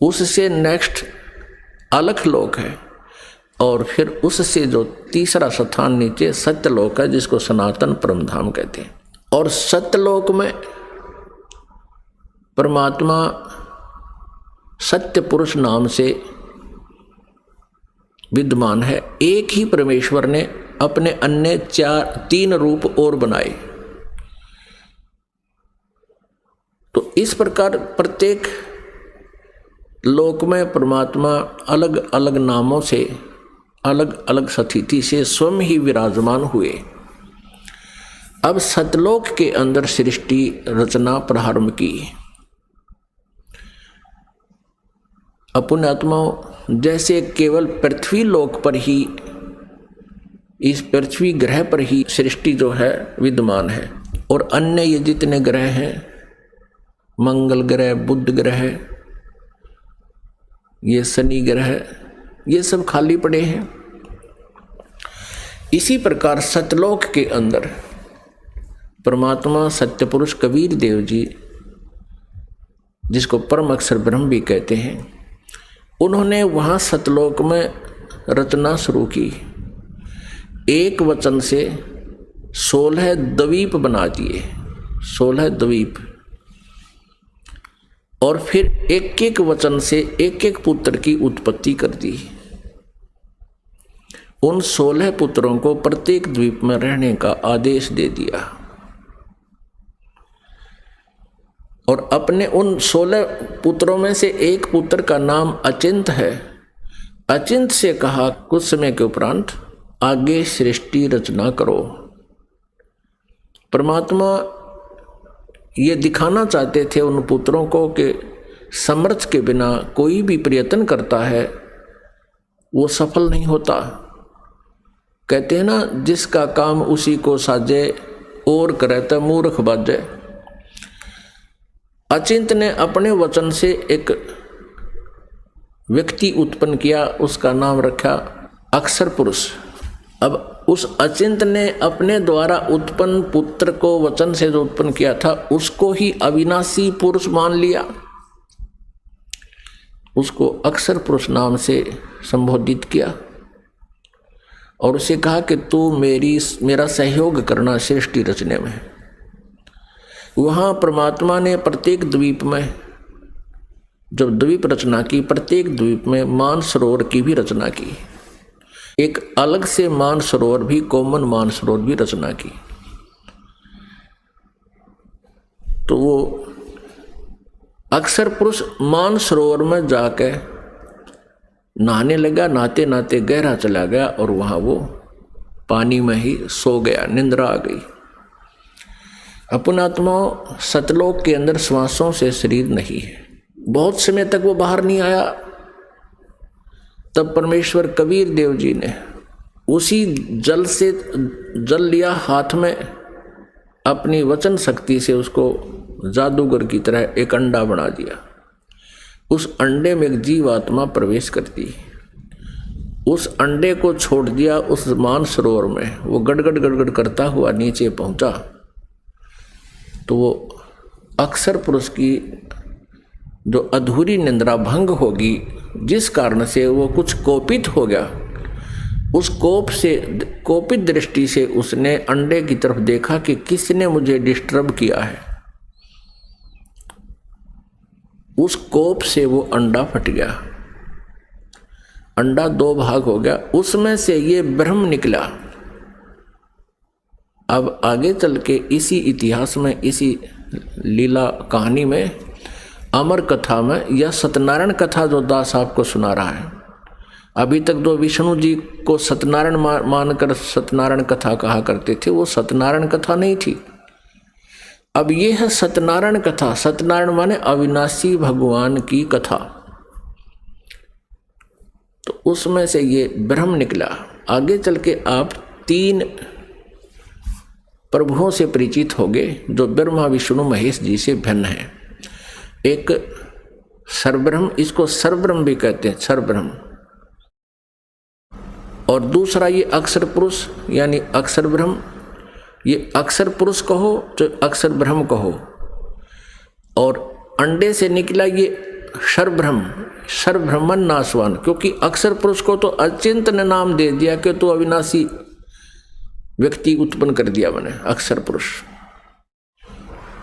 उससे नेक्स्ट अलख लोक है, और फिर उससे जो तीसरा स्थान नीचे सत्यलोक है, जिसको सनातन परमधाम कहते हैं। और सत्यलोक में परमात्मा सत्य पुरुष नाम से विद्यमान है। एक ही परमेश्वर ने अपने अन्य 3 रूप और बनाए। तो इस प्रकार प्रत्येक लोक में परमात्मा अलग अलग नामों से, अलग अलग स्थिति से स्वयं ही विराजमान हुए। अब सतलोक के अंदर सृष्टि रचना प्रारंभ की। अपने आत्माओं, जैसे केवल पृथ्वी लोक पर ही, इस पृथ्वी ग्रह पर ही सृष्टि जो है विद्यमान है, और अन्य ये जितने ग्रह हैं, मंगल ग्रह, बुध ग्रह, ये शनि ग्रह, ये सब खाली पड़े हैं। इसी प्रकार सतलोक के अंदर परमात्मा सत्य पुरुष कबीर देव जी, जिसको परम अक्षर ब्रह्म भी कहते हैं, उन्होंने वहाँ सतलोक में रचना शुरू की। एक वचन से 16 द्वीप बना दिए, 16 द्वीप, और फिर एक एक वचन से एक एक पुत्र की उत्पत्ति कर दी। उन 16 पुत्रों को प्रत्येक द्वीप में रहने का आदेश दे दिया, और अपने उन 16 पुत्रों में से एक पुत्र का नाम अचिंत है। अचिंत से कहा कुछ समय के उपरांत आगे सृष्टि रचना करो। परमात्मा ये दिखाना चाहते थे उन पुत्रों को कि समर्थ के बिना कोई भी प्रयत्न करता है वो सफल नहीं होता। कहते हैं ना, जिसका काम उसी को साजे और करे तो मूर्ख बाजे। अचिंत ने अपने वचन से एक व्यक्ति उत्पन्न किया, उसका नाम रखा अक्षर पुरुष। अब उस अचिंत ने अपने द्वारा उत्पन्न पुत्र को वचन से जो उत्पन्न किया था उसको ही अविनाशी पुरुष मान लिया, उसको अक्षर पुरुष नाम से संबोधित किया, और उसे कहा कि तू मेरा सहयोग करना सृष्टि रचने में। वहाँ परमात्मा ने प्रत्येक द्वीप में जब द्वीप रचना की, प्रत्येक द्वीप में मानसरोवर की भी रचना की। एक अलग से मानसरोवर भी, कॉमन मानसरोवर भी रचना की। तो वो अक्षर पुरुष मानसरोवर में जाके नहाने लगा। नहाते नहाते गहरा चला गया और वहाँ वो पानी में ही सो गया, निंद्रा आ गई। अपनात्मा सतलोक के अंदर श्वासों से शरीर नहीं है। बहुत समय तक वो बाहर नहीं आया। तब परमेश्वर कबीर देव जी ने उसी जल से जल लिया हाथ में, अपनी वचन शक्ति से उसको जादूगर की तरह एक अंडा बना दिया। उस अंडे में एक जीवात्मा प्रवेश करती, उस अंडे को छोड़ दिया उस मानसरोवर में। वो गड़गड़ गड़गड़ करता हुआ नीचे पहुंचा तो वो अक्षर पुरुष की जो अधूरी निंद्रा भंग होगी, जिस कारण से वो कुछ कोपित हो गया, उस कोपित दृष्टि से उसने अंडे की तरफ देखा कि किसने मुझे डिस्टर्ब किया है। उस कोप से वो अंडा फट गया, अंडा दो भाग हो गया, उसमें से ये ब्रह्म निकला। अब आगे चल के इसी इतिहास में, इसी लीला कहानी में, अमर कथा में, या सत्यनारायण कथा जो दास आपको सुना रहा है, अभी तक जो विष्णु जी को सत्यनारायण मानकर सत्यनारायण कथा कहा करते थे, वो सत्यनारायण कथा नहीं थी। अब ये है सत्यनारायण कथा। सत्यनारायण माने अविनाशी भगवान की कथा। तो उसमें से ये ब्रह्म निकला। आगे चल के आप 3 प्रभुओं से परिचित होंगे जो ब्रह्मा विष्णु महेश जी से भिन्न है। एक सर्वब्रह्म, इसको सर्वब्रह्म भी कहते हैं, सर्वब्रह्म। और दूसरा ये अक्षर पुरुष यानी अक्षर ब्रह्म। ये अक्षर पुरुष कहो तो अक्षर ब्रह्म कहो। और अंडे से निकला ये सर्वब्रह्म, सर्वब्रह्मन नाशवान, क्योंकि अक्षर पुरुष को तो अचिंत ने नाम दे दिया कि तो अविनाशी व्यक्ति उत्पन्न कर दिया मैंने, अक्षर पुरुष।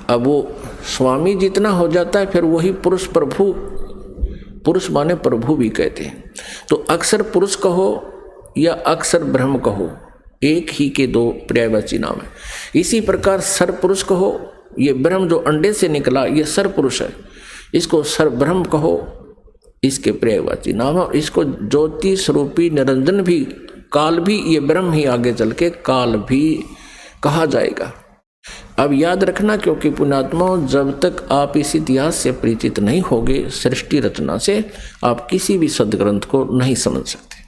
अब वो स्वामी जितना हो जाता है फिर वही पुरुष प्रभु, पुरुष माने प्रभु भी कहते हैं। तो अक्षर पुरुष कहो या अक्षर ब्रह्म कहो, एक ही के 2 पर्यायवाची नाम है। इसी प्रकार सर पुरुष कहो, ये ब्रह्म जो अंडे से निकला ये सर पुरुष है, इसको सर ब्रह्म कहो, इसके पर्यायवाची नाम है। और इसको ज्योति स्वरूपी निरंजन भी, काल भी, ये ब्रह्म ही आगे चल के काल भी कहा जाएगा। अब याद रखना, क्योंकि पुण्यात्मा जब तक आप इस इतिहास से परिचित नहीं होगे, सृष्टि रचना से, आप किसी भी सदग्रंथ को नहीं समझ सकते।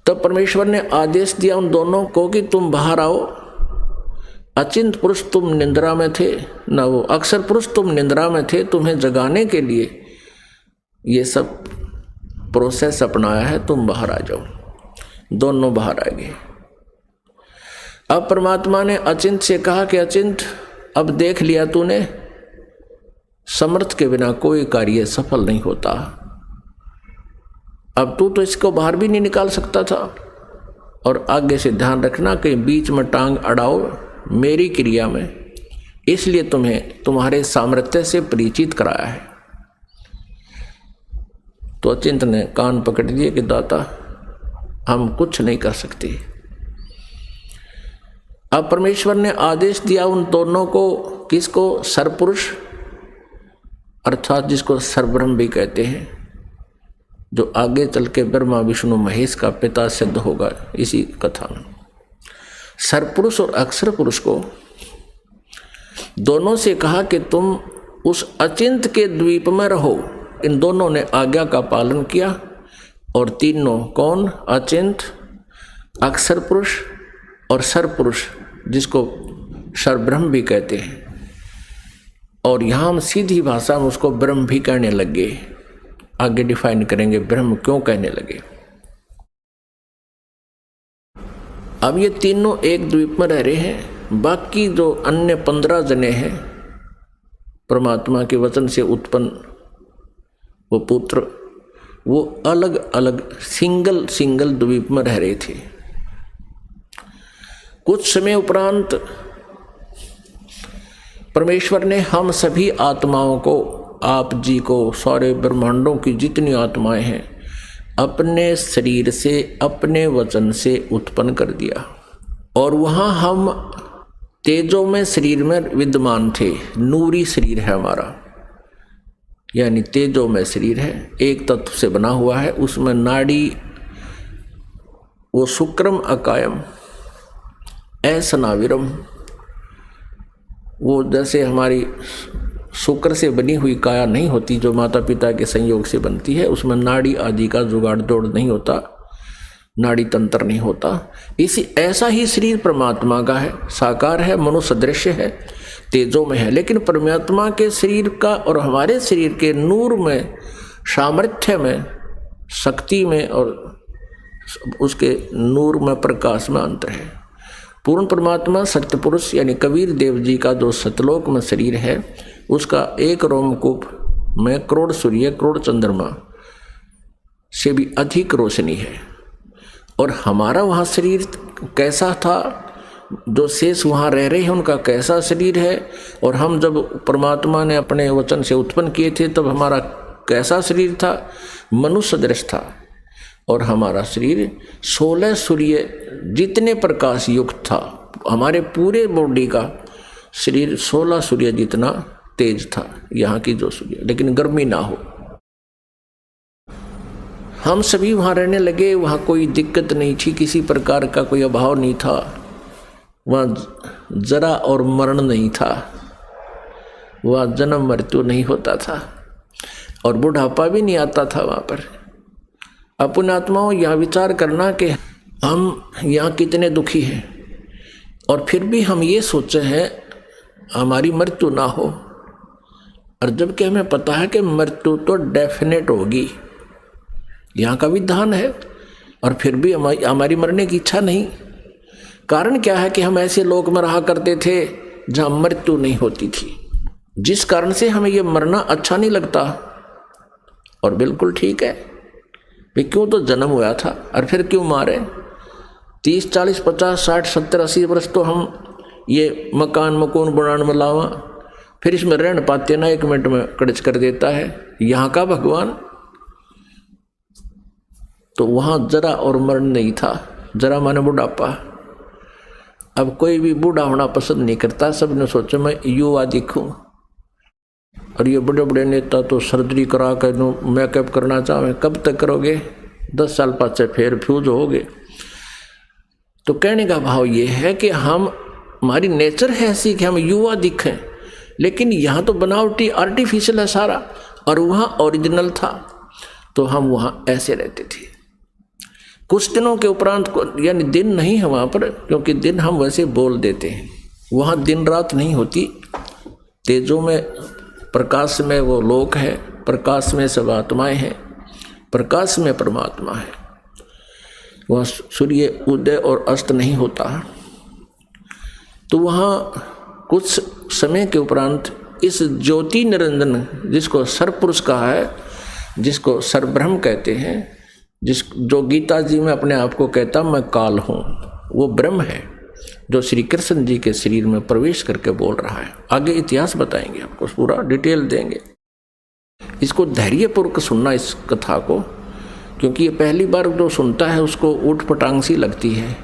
तब परमेश्वर ने आदेश दिया उन दोनों को कि तुम बाहर आओ। अचिंत पुरुष तुम निंद्रा में थे, न वो अक्षर पुरुष तुम निंद्रा में थे, तुम्हें जगाने के लिए ये सब प्रोसेस अपनाया है, तुम बाहर आ जाओ। दोनों बाहर आ गए। अब परमात्मा ने अचिंत से कहा कि अचिंत, अब देख लिया तूने, समर्थ के बिना कोई कार्य सफल नहीं होता। अब तू तो इसको बाहर भी नहीं निकाल सकता था। और आगे से ध्यान रखना कि बीच में टांग अड़ाओ मेरी क्रिया में, इसलिए तुम्हें तुम्हारे सामर्थ्य से परिचित कराया है। तो अचिंत ने कान पकड़ दिए कि दाता हम कुछ नहीं कर सकते। अब परमेश्वर ने आदेश दिया उन दोनों को, किसको? सरपुरुष अर्थात जिसको सर्वब्रह्म भी कहते हैं, जो आगे चल के ब्रह्मा विष्णु महेश का पिता सिद्ध होगा इसी कथा में। सरपुरुष और अक्षर पुरुष को दोनों से कहा कि तुम उस अचिंत के द्वीप में रहो। इन दोनों ने आज्ञा का पालन किया। और तीनों कौन? अचिंत, अक्षर पुरुष और सरपुरुष, जिसको सर्वब्रह्म भी कहते हैं। और यहाँ हम सीधी भाषा में उसको ब्रह्म भी कहने लगे। आगे डिफाइन करेंगे ब्रह्म क्यों कहने लगे। अब ये तीनों एक द्वीप में रह रहे हैं। बाकी जो अन्य 15 जने हैं परमात्मा के वचन से उत्पन्न वो पुत्र, वो अलग अलग सिंगल द्वीप में रह रहे थे। कुछ समय उपरांत परमेश्वर ने हम सभी आत्माओं को, आप जी को, सारे ब्रह्मांडों की जितनी आत्माएं हैं, अपने शरीर से, अपने वचन से उत्पन्न कर दिया। और वहाँ हम तेजो में शरीर में विद्यमान थे। नूरी शरीर है हमारा, यानी तेजो में शरीर है, एक तत्व से बना हुआ है। उसमें नाड़ी वो शुक्रम अकायम ऐसनाविरम, वो जैसे हमारी शुक्र से बनी हुई काया नहीं होती जो माता पिता के संयोग से बनती है, उसमें नाड़ी आदि का जुगाड़ जोड़ नहीं होता, नाड़ी तंत्र नहीं होता। इसी ऐसा ही शरीर परमात्मा का है, साकार है, मनुष्य दृश्य है, तेजो में है। लेकिन परमात्मा के शरीर का और हमारे शरीर के नूर में, सामर्थ्य में, शक्ति में और उसके नूर में, प्रकाश में अंतर है। पूर्ण परमात्मा सत्य पुरुष यानी कबीर देव जी का जो सतलोक में शरीर है, उसका एक रोमकूप में करोड़ सूर्य करोड़ चंद्रमा से भी अधिक रोशनी है। और हमारा वहाँ शरीर कैसा था, जो शेष वहाँ रह रहे हैं उनका कैसा शरीर है, और हम जब परमात्मा ने अपने वचन से उत्पन्न किए थे तब हमारा कैसा शरीर था, मनुष्य दृश था। और हमारा शरीर 16 सूर्य जितने प्रकाश युक्त था, हमारे पूरे बॉडी का शरीर 16 सूर्य जितना तेज था यहाँ की जो सूर्य, लेकिन गर्मी ना हो। हम सभी वहाँ रहने लगे, वहाँ कोई दिक्कत नहीं थी, किसी प्रकार का कोई अभाव नहीं था, वहाँ जरा और मरण नहीं था, वहाँ जन्म मृत्यु नहीं होता था और बुढ़ापा भी नहीं आता था वहाँ पर। अपने आत्माओं यह विचार करना कि हम यहाँ कितने दुखी हैं और फिर भी हम ये सोचे हैं हमारी मृत्यु ना हो, और जबकि हमें पता है कि मृत्यु तो डेफिनेट होगी, यहाँ का विधान है, और फिर भी हमारी मरने की इच्छा नहीं। कारण क्या है कि हम ऐसे लोक में रहा करते थे जहाँ मृत्यु नहीं होती थी, जिस कारण से हमें ये मरना अच्छा नहीं लगता। और बिल्कुल ठीक है, वे क्यों तो जन्म हुआ था और फिर क्यों मारे। 30 40 50 60 70 80 वर्ष तो हम ये मकान मकून बनाने में लावा, फिर इसमें रहने पाते ना, 1 मिनट में कड़च कर देता है यहाँ का भगवान। तो वहाँ जरा और मरण नहीं था, जरा माने बुढ़ापा। अब कोई भी बूढ़ा होना पसंद नहीं करता, सबने सोचा मैं युवा दिखूं। और ये बड़े बड़े नेता तो सर्जरी करा कर मेकअप करना चाहे, कब तक करोगे, 10 साल पाछे फिर फ्यूज होगे। तो कहने का भाव ये है कि हमारी नेचर है ऐसी कि हम युवा दिखें, लेकिन यहाँ तो बनावटी आर्टिफिशियल है सारा, और वहाँ ओरिजिनल था, तो हम वहाँ ऐसे रहते थे। कुछ दिनों के उपरांत यानी दिन नहीं है वहाँ पर, क्योंकि दिन हम वैसे बोल देते हैं, वहाँ दिन रात नहीं होती। तेजों में प्रकाश में वो लोक है, प्रकाश में सब आत्माएं हैं, प्रकाश में परमात्मा है। वहाँ सूर्य उदय और अस्त नहीं होता। तो वहाँ कुछ समय के उपरांत इस ज्योति निरंजन, जिसको सरपुरुष कहा है, जिसको सरब्रह्म कहते हैं, जो गीता जी में अपने आप को कहता मैं काल हूँ, वो ब्रह्म है जो श्री कृष्ण जी के शरीर में प्रवेश करके बोल रहा है। आगे इतिहास बताएंगे, आपको पूरा डिटेल देंगे। इसको धैर्यपूर्वक सुनना इस कथा को, क्योंकि ये पहली बार जो सुनता है उसको ऊट पटांग सी लगती है,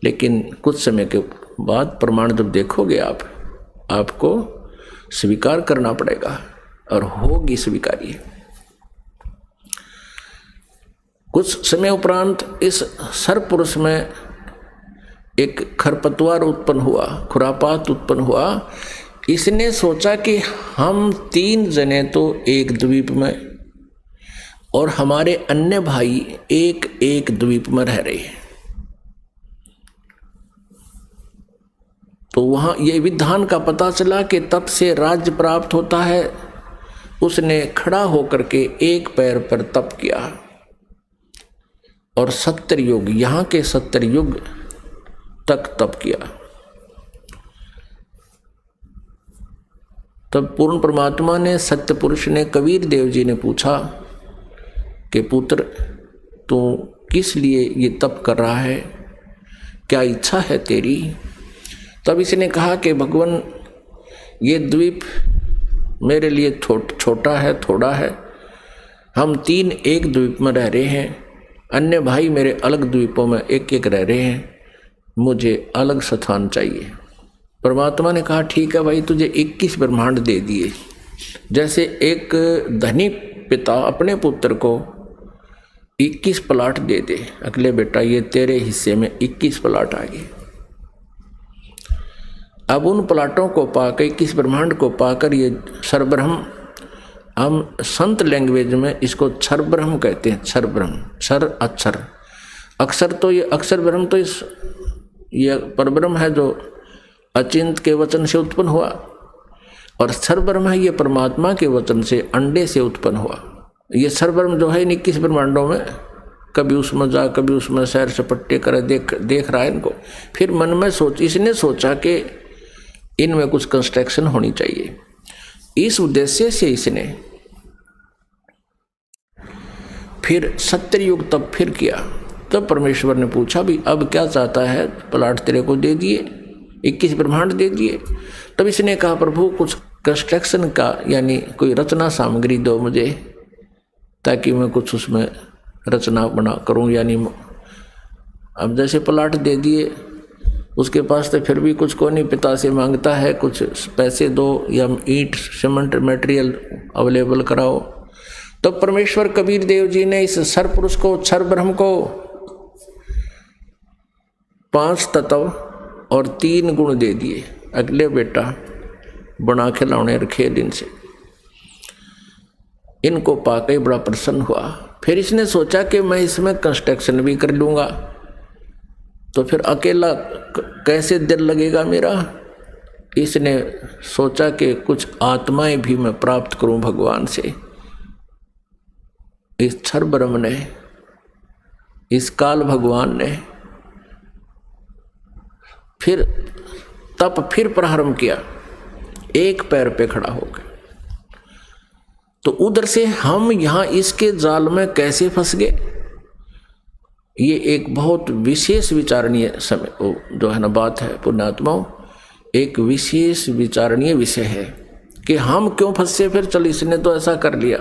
लेकिन कुछ समय के बाद प्रमाण जब देखोगे आपको स्वीकार करना पड़ेगा, और होगी स्वीकार्य। कुछ समय उपरांत इस सरपुरुष में एक खरपतवार उत्पन्न हुआ, खुरापात उत्पन्न हुआ। इसने सोचा कि हम 3 जने तो एक द्वीप में, और हमारे अन्य भाई एक द्वीप में रह रहे हैं। तो वहाँ ये विधान का पता चला कि तप से राज्य प्राप्त होता है। उसने खड़ा होकर के एक पैर पर तप किया, और 70 युग, यहाँ के 70 युग तक तप किया। तब पूर्ण परमात्मा ने, सत्य पुरुष ने, कबीर देव जी ने पूछा कि पुत्र तू किस लिए ये तप कर रहा है, क्या इच्छा है तेरी। तब इसने कहा कि भगवान ये द्वीप मेरे लिए छोटा है, थोड़ा है, हम 3 एक द्वीप में रह रहे हैं, अन्य भाई मेरे अलग द्वीपों में एक रह रहे हैं, मुझे अलग स्थान चाहिए। परमात्मा ने कहा ठीक है भाई, तुझे 21 ब्रह्मांड दे दिए। जैसे एक धनी पिता अपने पुत्र को 21 प्लाट दे दे, अगले बेटा ये तेरे हिस्से में 21 प्लाट आ गए। अब उन प्लाटों को पाकर, 21 ब्रह्मांड को पाकर, ये सरब्रह्म, हम संत लैंग्वेज में इसको क्षर ब्रह्म कहते हैं। क्षर ब्रह्म, क्षर अक्षर, अक्षर तो ये अक्षर ब्रह्म तो ये परब्रह्म है जो अचिंत के वचन से उत्पन्न हुआ, और क्षर ब्रह्म है ये परमात्मा के वचन से अंडे से उत्पन्न हुआ। ये क्षर ब्रह्म जो है 21 ब्रह्मांडों में कभी उसमें जा, कभी उसमें सैर सपट्टे करे, देख रहा है इनको। फिर मन में इसने सोचा कि इनमें कुछ कंस्ट्रक्शन होनी चाहिए। इस उद्देश्य से इसने फिर सत्ययुग तब फिर किया। तब परमेश्वर ने पूछा भी अब क्या चाहता है, प्लाट तेरे को दे दिए, 21 ब्रह्मांड दे दिए। तब इसने कहा प्रभु कुछ कंस्ट्रक्शन का यानी कोई रचना सामग्री दो मुझे, ताकि मैं कुछ उसमें रचना बना करूं। यानी अब जैसे प्लाट दे दिए, उसके पास तो फिर भी कुछ को नहीं, पिता से मांगता है कुछ पैसे दो या ईंट सीमेंट मटेरियल अवेलेबल कराओ। तो परमेश्वर कबीर देव जी ने इस सर पुरुष को, क्षर ब्रह्म को 5 तत्व और 3 गुण दे दिए। अगले बेटा बना खिलौने रखे दिन से, इनको पाके बड़ा प्रसन्न हुआ। फिर इसने सोचा कि मैं इसमें कंस्ट्रक्शन भी कर लूँगा, तो फिर अकेला कैसे दिल लगेगा मेरा। इसने सोचा कि कुछ आत्माएं भी मैं प्राप्त करूं भगवान से। इस क्षर ब्रह्म ने, इस काल भगवान ने फिर फिर प्रारंभ किया, एक पैर पे खड़ा होकर। तो उधर से हम यहां इसके जाल में कैसे फंस गए, ये एक बहुत विशेष विचारणीय समय जो है ना बात है पुण्यात्माओं, एक विशेष विचारणीय विषय है कि हम क्यों फंसे। फिर चल इसने तो ऐसा कर लिया,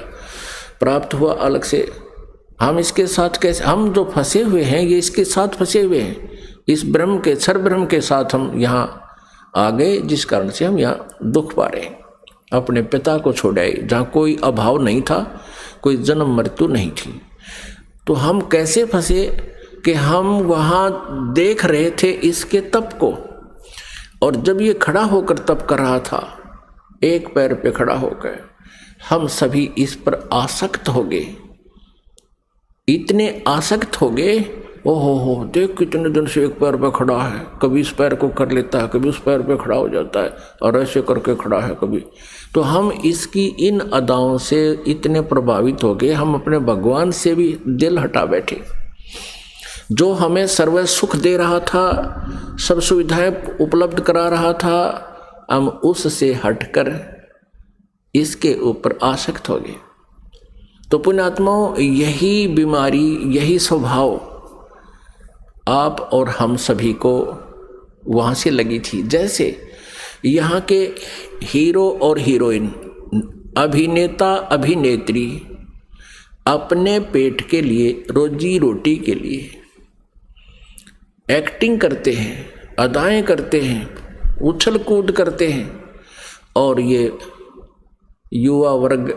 प्राप्त हुआ अलग से, हम इसके साथ कैसे, हम जो फंसे हुए हैं ये इसके साथ फंसे हुए हैं, इस ब्रह्म के, क्षर ब्रह्म के साथ हम यहाँ आ गए, जिस कारण से हम यहाँ दुख पा रहे हैं। अपने पिता को छोड़ आए जहाँ कोई अभाव नहीं था, कोई जन्म मृत्यु नहीं थी। तो हम कैसे फंसे कि हम वहाँ देख रहे थे इसके तप को, और जब ये खड़ा होकर तप कर रहा था, एक पैर पे खड़ा होकर, हम सभी इस पर आसक्त हो गए, इतने आसक्त हो गए। ओहो हो, देख कितने दिन से एक पैर पे खड़ा है, कभी इस पैर को कर लेता है, कभी उस पैर पे खड़ा हो जाता है, और ऐसे करके खड़ा है कभी। तो हम इसकी इन अदाओं से इतने प्रभावित हो गए, हम अपने भगवान से भी दिल हटा बैठे। जो हमें सर्व सुख दे रहा था, सब सुविधाएं उपलब्ध करा रहा था, हम उससे हटकर इसके ऊपर आसक्त हो गए। तो पुण्यात्माओं, यही बीमारी, यही स्वभाव आप और हम सभी को वहाँ से लगी थी। जैसे यहाँ के हीरो और हीरोइन, अभिनेता अभिनेत्री अपने पेट के लिए, रोजी रोटी के लिए एक्टिंग करते हैं, अदाएं करते हैं, उछल कूद करते हैं, और ये युवा वर्ग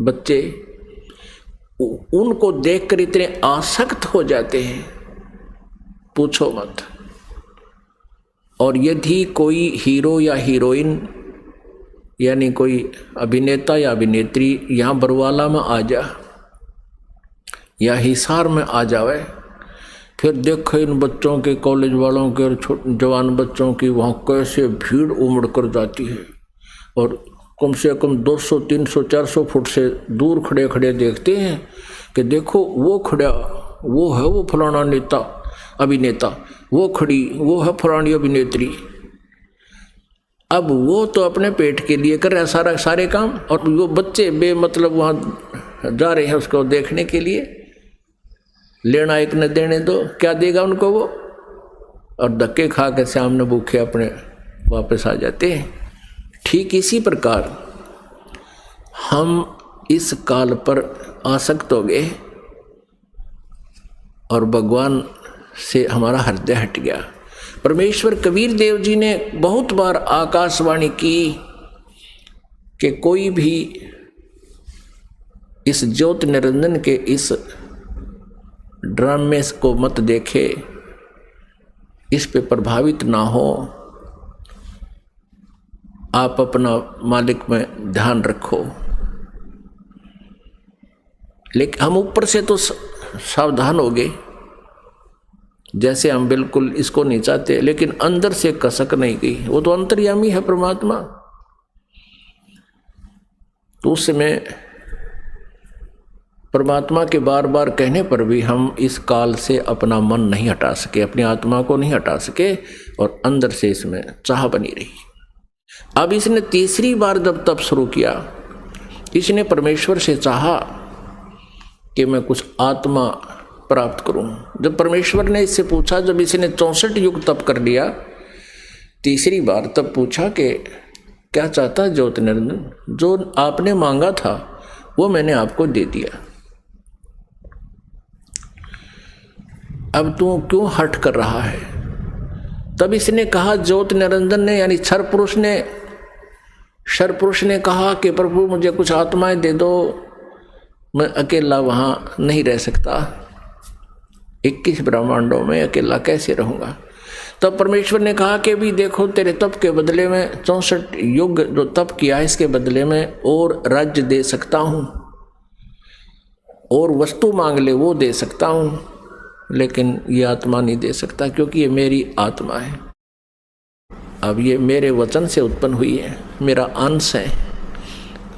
बच्चे उनको देखकर इतने आसक्त हो जाते हैं, पूछो मत। और यदि कोई हीरो या हीरोइन यानी कोई अभिनेता या अभिनेत्री यहाँ बरवाला में आ जा या हिसार में आ जावे, फिर देखो इन बच्चों के, कॉलेज वालों के और जवान बच्चों की वहाँ कैसे भीड़ उमड़ कर जाती है, और कम से कम 200, 300, 400 फुट से दूर खड़े खड़े देखते हैं कि देखो वो खड़ा, वो है वो फलाना नेता अभिनेता, वो खड़ी, वो है फलानी अभिनेत्री। अब वो तो अपने पेट के लिए कर रहा है सारे काम, और वो बच्चे बेमतलब वहाँ जा रहे हैं उसको देखने के लिए। लेना एक न देने दो, क्या देगा उनको वो, और धक्के खा के सामने भूखे अपने वापस आ जाते हैं। ठीक इसी प्रकार हम इस काल पर आसक्त हो गए और भगवान से हमारा हृदय हट गया। परमेश्वर कबीर देव जी ने बहुत बार आकाशवाणी की कि कोई भी इस ज्योति निरंजन के इस ड्रामे को मत देखे, इस पे प्रभावित ना हो, आप अपना मालिक में ध्यान रखो। लेकिन हम ऊपर से तो सावधान हो गए, जैसे हम बिल्कुल इसको नहीं चाहते, लेकिन अंदर से कसक नहीं गई। वो तो अंतर्यामी है परमात्मा। तो उस समय परमात्मा के बार बार कहने पर भी हम इस काल से अपना मन नहीं हटा सके, अपनी आत्मा को नहीं हटा सके, और अंदर से इसमें चाह बनी रही। अब इसने तीसरी बार जब तप शुरू किया, इसने परमेश्वर से चाहा कि मैं कुछ आत्मा प्राप्त करूं। जब परमेश्वर ने इससे पूछा, जब इसने 64 युग तप कर लिया तीसरी बार, तब पूछा कि क्या चाहता है ज्योति निरंजन? जो आपने मांगा था वो मैंने आपको दे दिया, अब तू क्यों हट कर रहा है? तब इसने कहा, ज्योति निरंजन ने यानी क्षर पुरुष ने कहा कि प्रभु मुझे कुछ आत्माएं दे दो, मैं अकेला वहां नहीं रह सकता, 21 ब्रह्मांडों में अकेला कैसे रहूंगा। तब परमेश्वर ने कहा कि भी देखो, तेरे तप के बदले में 64 युग जो तप किया है, इसके बदले में और राज्य दे सकता हूं, और वस्तु मांग ले वो दे सकता हूं, लेकिन ये आत्मा नहीं दे सकता, क्योंकि ये मेरी आत्मा है। अब ये मेरे वचन से उत्पन्न हुई है, मेरा अंश है,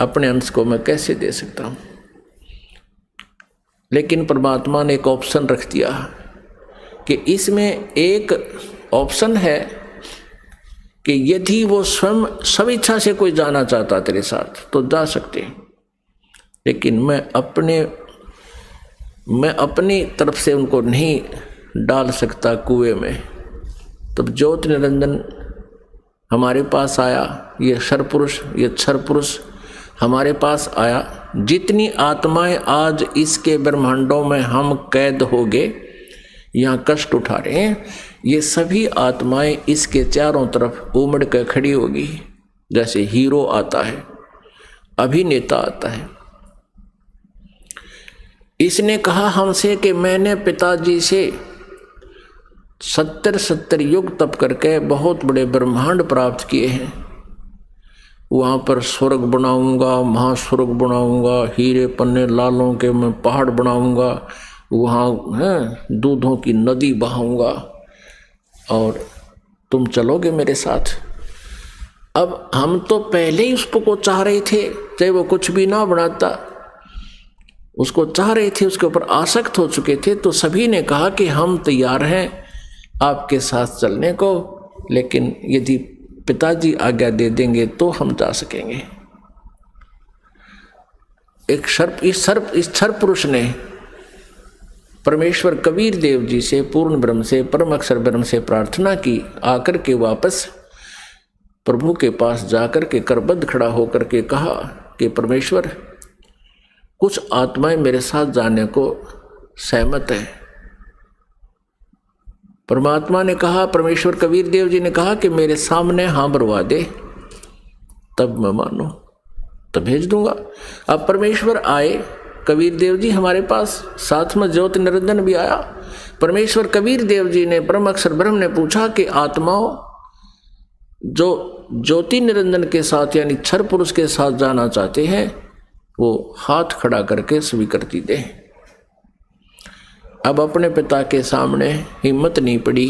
अपने अंश को मैं कैसे दे सकता हूं? लेकिन परमात्मा ने एक ऑप्शन रख दिया कि इसमें एक ऑप्शन है कि यदि वो स्वयं स्वेच्छा से कोई जाना चाहता तेरे साथ तो जा सकते, लेकिन मैं अपनी तरफ से उनको नहीं डाल सकता कुएं में। तब ज्योति निरंजन हमारे पास आया, ये क्षर पुरुष हमारे पास आया। जितनी आत्माएं आज इसके ब्रह्मांडों में हम कैद हो गए, यहाँ कष्ट उठा रहे हैं, ये सभी आत्माएं इसके चारों तरफ उमड़ कर खड़ी होगी। जैसे हीरो आता है, अभिनेता आता है। इसने कहा हमसे कि मैंने पिताजी से 70 युग तप करके बहुत बड़े ब्रह्मांड प्राप्त किए हैं, वहाँ पर स्वर्ग बनाऊंगा, महास्वर्ग बनाऊंगा, हीरे पन्ने लालों के मैं पहाड़ बनाऊंगा, वहाँ दूधों की नदी बहाऊंगा, और तुम चलोगे मेरे साथ। अब हम तो पहले ही उसको चाह रहे थे, चाहे वो कुछ भी ना बनाता, उसको चाह रहे थे, उसके ऊपर आसक्त हो चुके थे। तो सभी ने कहा कि हम तैयार हैं आपके साथ चलने को, लेकिन यदि पिताजी आज्ञा दे देंगे तो हम जा सकेंगे। इस क्षर पुरुष ने परमेश्वर कबीर देव जी से, पूर्ण ब्रह्म से, परम अक्षर ब्रह्म से प्रार्थना की। आकर के वापस प्रभु के पास जाकर के करबद्ध खड़ा होकर के कहा कि परमेश्वर, कुछ आत्माएं मेरे साथ जाने को सहमत है। परमात्मा ने कहा, परमेश्वर कबीर देव जी ने कहा कि मेरे सामने हाँ भरवा दे, तब मैं मानूं, तब भेज दूंगा। अब परमेश्वर आए, कबीर देव जी हमारे पास, साथ में ज्योति निरंजन भी आया। परमेश्वर कबीर देव जी ने, परम अक्षर ब्रह्म ने पूछा कि आत्माओं जो ज्योति निरंजन के साथ यानी क्षर पुरुष के साथ जाना चाहते हैं, वो हाथ खड़ा करके स्वीकृति दे। अब अपने पिता के सामने हिम्मत नहीं पड़ी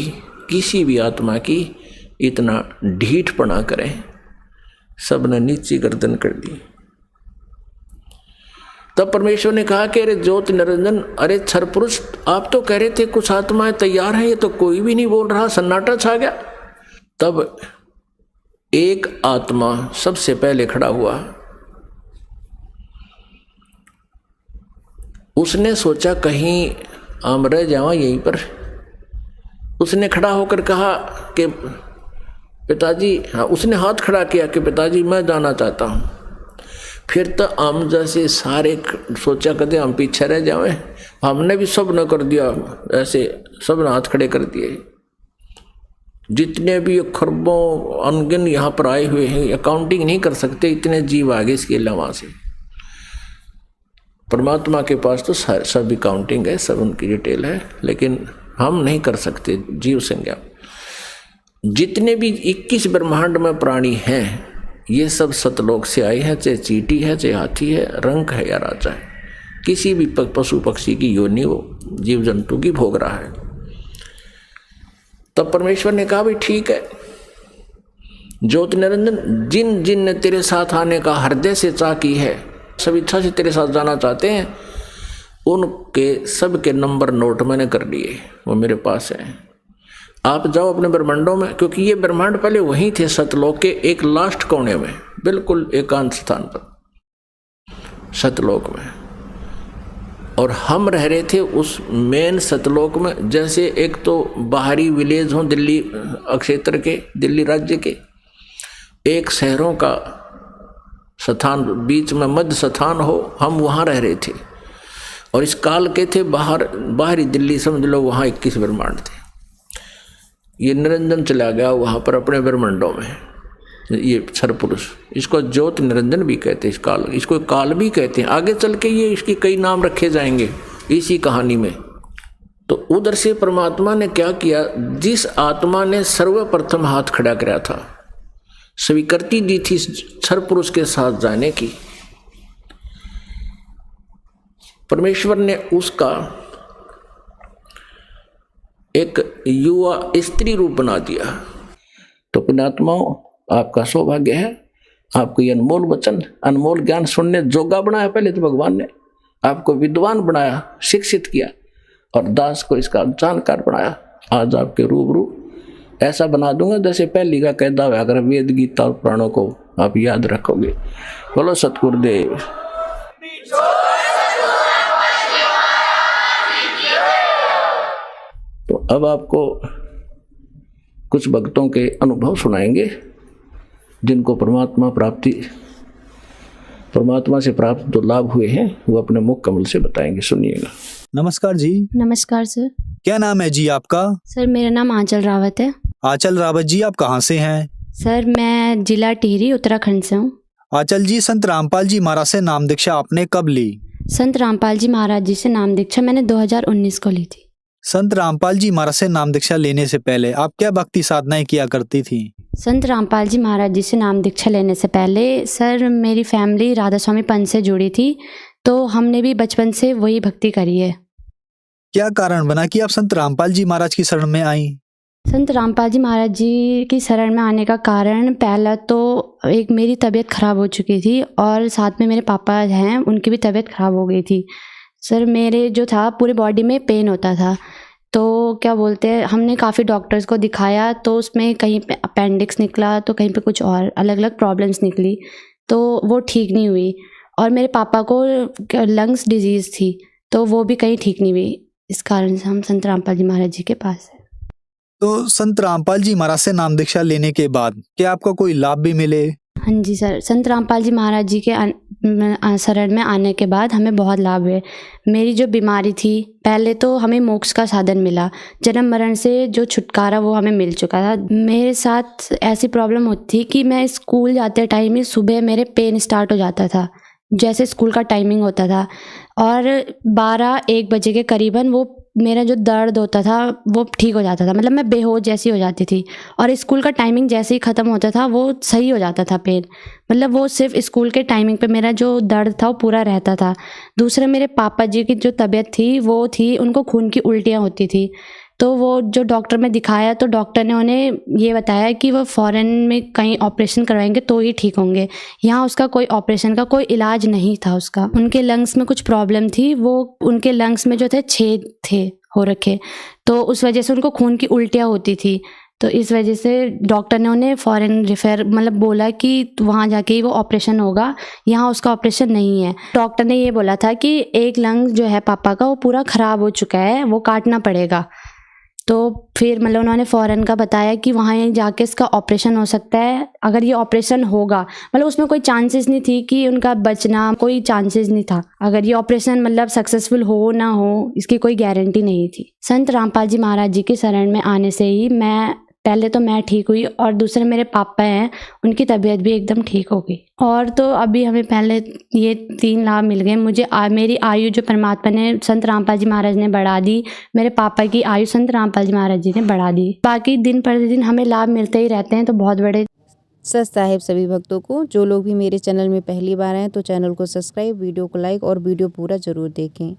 किसी भी आत्मा की इतना ढीठपना करें, सबने नीची गर्दन कर दी। तब परमेश्वर ने कहा कि अरे ज्योति निरंजन, अरे क्षर पुरुष, आप तो कह रहे थे कुछ आत्माएं तैयार हैं, ये तो कोई भी नहीं बोल रहा, सन्नाटा छा गया। तब एक आत्मा सबसे पहले खड़ा हुआ। उसने सोचा कहीं हम रह जावा यहीं पर। उसने खड़ा होकर कहा कि पिताजी, हाँ, उसने हाथ खड़ा किया कि पिताजी मैं जाना चाहता हूँ। फिर तो हम जैसे सारे सोचा करते हम पीछे रह जावे, हमने भी सब न कर दिया, ऐसे सब ने हाथ खड़े कर दिए। जितने भी खरबों अनगिन यहाँ पर आए हुए हैं, अकाउंटिंग नहीं कर सकते, इतने जीव आगे इसके अलावा से। परमात्मा के पास तो सब अकाउंटिंग है, सब उनकी डिटेल है, लेकिन हम नहीं कर सकते जीव संज्ञा। जितने भी 21 ब्रह्मांड में प्राणी हैं, ये सब सतलोक से आए हैं, चाहे चींटी है, चाहे हाथी है, रंक है या राजा है, किसी भी पशु पक्षी की योनि वो जीव जंतु की भोग रहा है। तब परमेश्वर ने कहा, भाई ठीक है, ज्योति निरंजन, जिन जिन ने तेरे साथ आने का हृदय से चाह की है, सब इच्छा से तेरे साथ जाना चाहते हैं, उनके सब के नंबर नोट मैंने कर लिए, वो मेरे पास है। आप जाओ अपने ब्रह्मांडों में, क्योंकि ये ब्रह्मांड पहले वहीं थे सतलोक के एक लास्ट कोने में, बिल्कुल एकांत स्थान पर सतलोक में, और हम रह रहे थे उस मेन सतलोक में। जैसे एक तो बाहरी विलेज हो दिल्ली क्षेत्र के, दिल्ली राज्य के, एक शहरों का स्थान बीच में मध्य स्थान हो, हम वहाँ रह रहे थे। और इस काल के थे बाहरी दिल्ली, समझ लो वहाँ 21 ब्रह्मांड थे। ये निरंजन चला गया वहाँ पर अपने ब्रह्मांडों में, ये क्षर पुरुष, इसको ज्योति निरंजन भी कहते हैं, इस काल, इसको काल भी कहते हैं। आगे चल के ये इसके कई नाम रखे जाएंगे इसी कहानी में। तो उधर से परमात्मा ने क्या किया, जिस आत्मा ने सर्वप्रथम हाथ खड़ा कराया था, स्वीकृति दी थी क्षर पुरुष के साथ जाने की, परमेश्वर ने उसका एक युवा स्त्री रूप बना दिया। तो पुण्यात्माओं, आपका सौभाग्य है, आपको ये अनमोल वचन, अनमोल ज्ञान सुनने जोगा बनाया। पहले तो भगवान ने आपको विद्वान बनाया, शिक्षित किया, और दास को इसका जानकार बनाया। आज आपके रूबरू ऐसा बना दूंगा जैसे पहली का कहता हुआ, अगर वेद गीता और पुराणों को आप याद रखोगे। बोलो सतगुरुदेव। तो अब आपको कुछ भक्तों के अनुभव सुनाएंगे, जिनको परमात्मा से प्राप्त जो लाभ हुए हैं, वो अपने मुख कमल से बताएंगे। सुनिएगा। नमस्कार जी। नमस्कार सर। क्या नाम है जी आपका? सर मेरा नाम आंचल रावत है। आंचल रावत जी, आप कहाँ से हैं? सर मैं जिला टिहरी उत्तराखंड से हूँ। आंचल जी, संत रामपाल जी महाराज से नाम दीक्षा आपने कब ली? संत रामपाल जी महाराज जी से नाम दीक्षा मैंने 2019 को ली थी। संत रामपाल जी महाराज से नाम दीक्षा लेने से पहले आप क्या भक्ति साधनाएं किया करती थी? संत रामपाल जी महाराज जी से नाम दीक्षा लेने से पहले सर मेरी फैमिली राधा स्वामी पंथ से जुड़ी थी, तो हमने भी बचपन से वही भक्ति करी है। क्या कारण बना कि आप संत रामपाल जी महाराज की शरण में आई? संत रामपाल जी महाराज जी की शरण में आने का कारण, पहला तो एक मेरी तबीयत खराब हो चुकी थी, और साथ में मेरे पापा हैं, उनकी भी तबीयत खराब हो गई थी। सर मेरे जो था पूरे बॉडी में पेन होता था, तो क्या बोलते हैं, हमने काफ़ी डॉक्टर्स को दिखाया, तो उसमें कहीं पे अपेंडिक्स निकला, तो कहीं पे कुछ और अलग अलग प्रॉब्लम्स निकली, तो वो ठीक नहीं हुई। और मेरे पापा को लंग्स डिजीज़ थी, तो वो भी कहीं ठीक नहीं हुई। इस कारण से हम संत रामपाल जी महाराज जी के पास हैं। तो संत रामपाल जी महाराज से नाम दीक्षा लेने के बाद क्या आपको कोई लाभ भी मिले? हाँ जी सर, संत रामपाल जी महाराज जी के शरण में आने के बाद हमें बहुत लाभ हुए। मेरी जो बीमारी थी, पहले तो हमें मोक्ष का साधन मिला, जन्म मरण से जो छुटकारा वो हमें मिल चुका था। मेरे साथ ऐसी प्रॉब्लम होती थी कि मैं स्कूल जाते टाइम ही सुबह मेरे पेन स्टार्ट हो जाता था, जैसे स्कूल का टाइमिंग होता था, और 12-1 बजे के करीबन वो मेरा जो दर्द होता था वो ठीक हो जाता था, मतलब मैं बेहोश जैसी हो जाती थी। और स्कूल का टाइमिंग जैसे ही ख़त्म होता था वो सही हो जाता था पेन, मतलब वो सिर्फ स्कूल के टाइमिंग पे मेरा जो दर्द था वो पूरा रहता था। दूसरा, मेरे पापा जी की जो तबीयत थी वो थी, उनको खून की उल्टियाँ होती थी, तो वो जो डॉक्टर में दिखाया, तो डॉक्टर ने उन्हें ये बताया कि वो फ़ॉरेन में कहीं ऑपरेशन करवाएंगे तो ही ठीक होंगे, यहाँ उसका कोई ऑपरेशन का कोई इलाज नहीं था उसका। उनके लंग्स में कुछ प्रॉब्लम थी, वो उनके लंग्स में जो थे छेद थे हो रखे, तो उस वजह से उनको खून की उल्टियाँ होती थी। तो इस वजह से डॉक्टर ने उन्हें फ़ॉरेन रेफ़र मतलब बोला कि वहाँ जाके ही वो ऑपरेशन होगा, यहाँ उसका ऑपरेशन नहीं है। डॉक्टर ने ये बोला था कि एक लंग जो है पापा का वो पूरा ख़राब हो चुका है, वो काटना पड़ेगा। तो फिर मतलब उन्होंने फ़ॉरेन का बताया कि वहाँ जाके इसका ऑपरेशन हो सकता है, अगर ये ऑपरेशन होगा, मतलब उसमें कोई चांसेस नहीं थी कि उनका बचना, कोई चांसेस नहीं था। अगर ये ऑपरेशन मतलब सक्सेसफुल हो ना हो, इसकी कोई गारंटी नहीं थी। संत रामपाल जी महाराज जी की शरण में आने से ही मैं पहले तो मैं ठीक हुई और दूसरे मेरे पापा हैं, उनकी तबीयत भी एकदम ठीक हो गई। और तो अभी हमें पहले ये 3 लाभ मिल गए। मुझे मेरी आयु जो परमात्मा ने, संत रामपाल जी महाराज ने बढ़ा दी, मेरे पापा की आयु संत रामपाल जी महाराज जी ने बढ़ा दी। बाकी दिन प्रतिदिन हमें लाभ मिलते ही रहते हैं, तो बहुत बड़े सत साहिब सभी भक्तों को। जो लोग भी मेरे चैनल में पहली बार आए तो चैनल को सब्सक्राइब, वीडियो को लाइक और वीडियो पूरा ज़रूर देखें।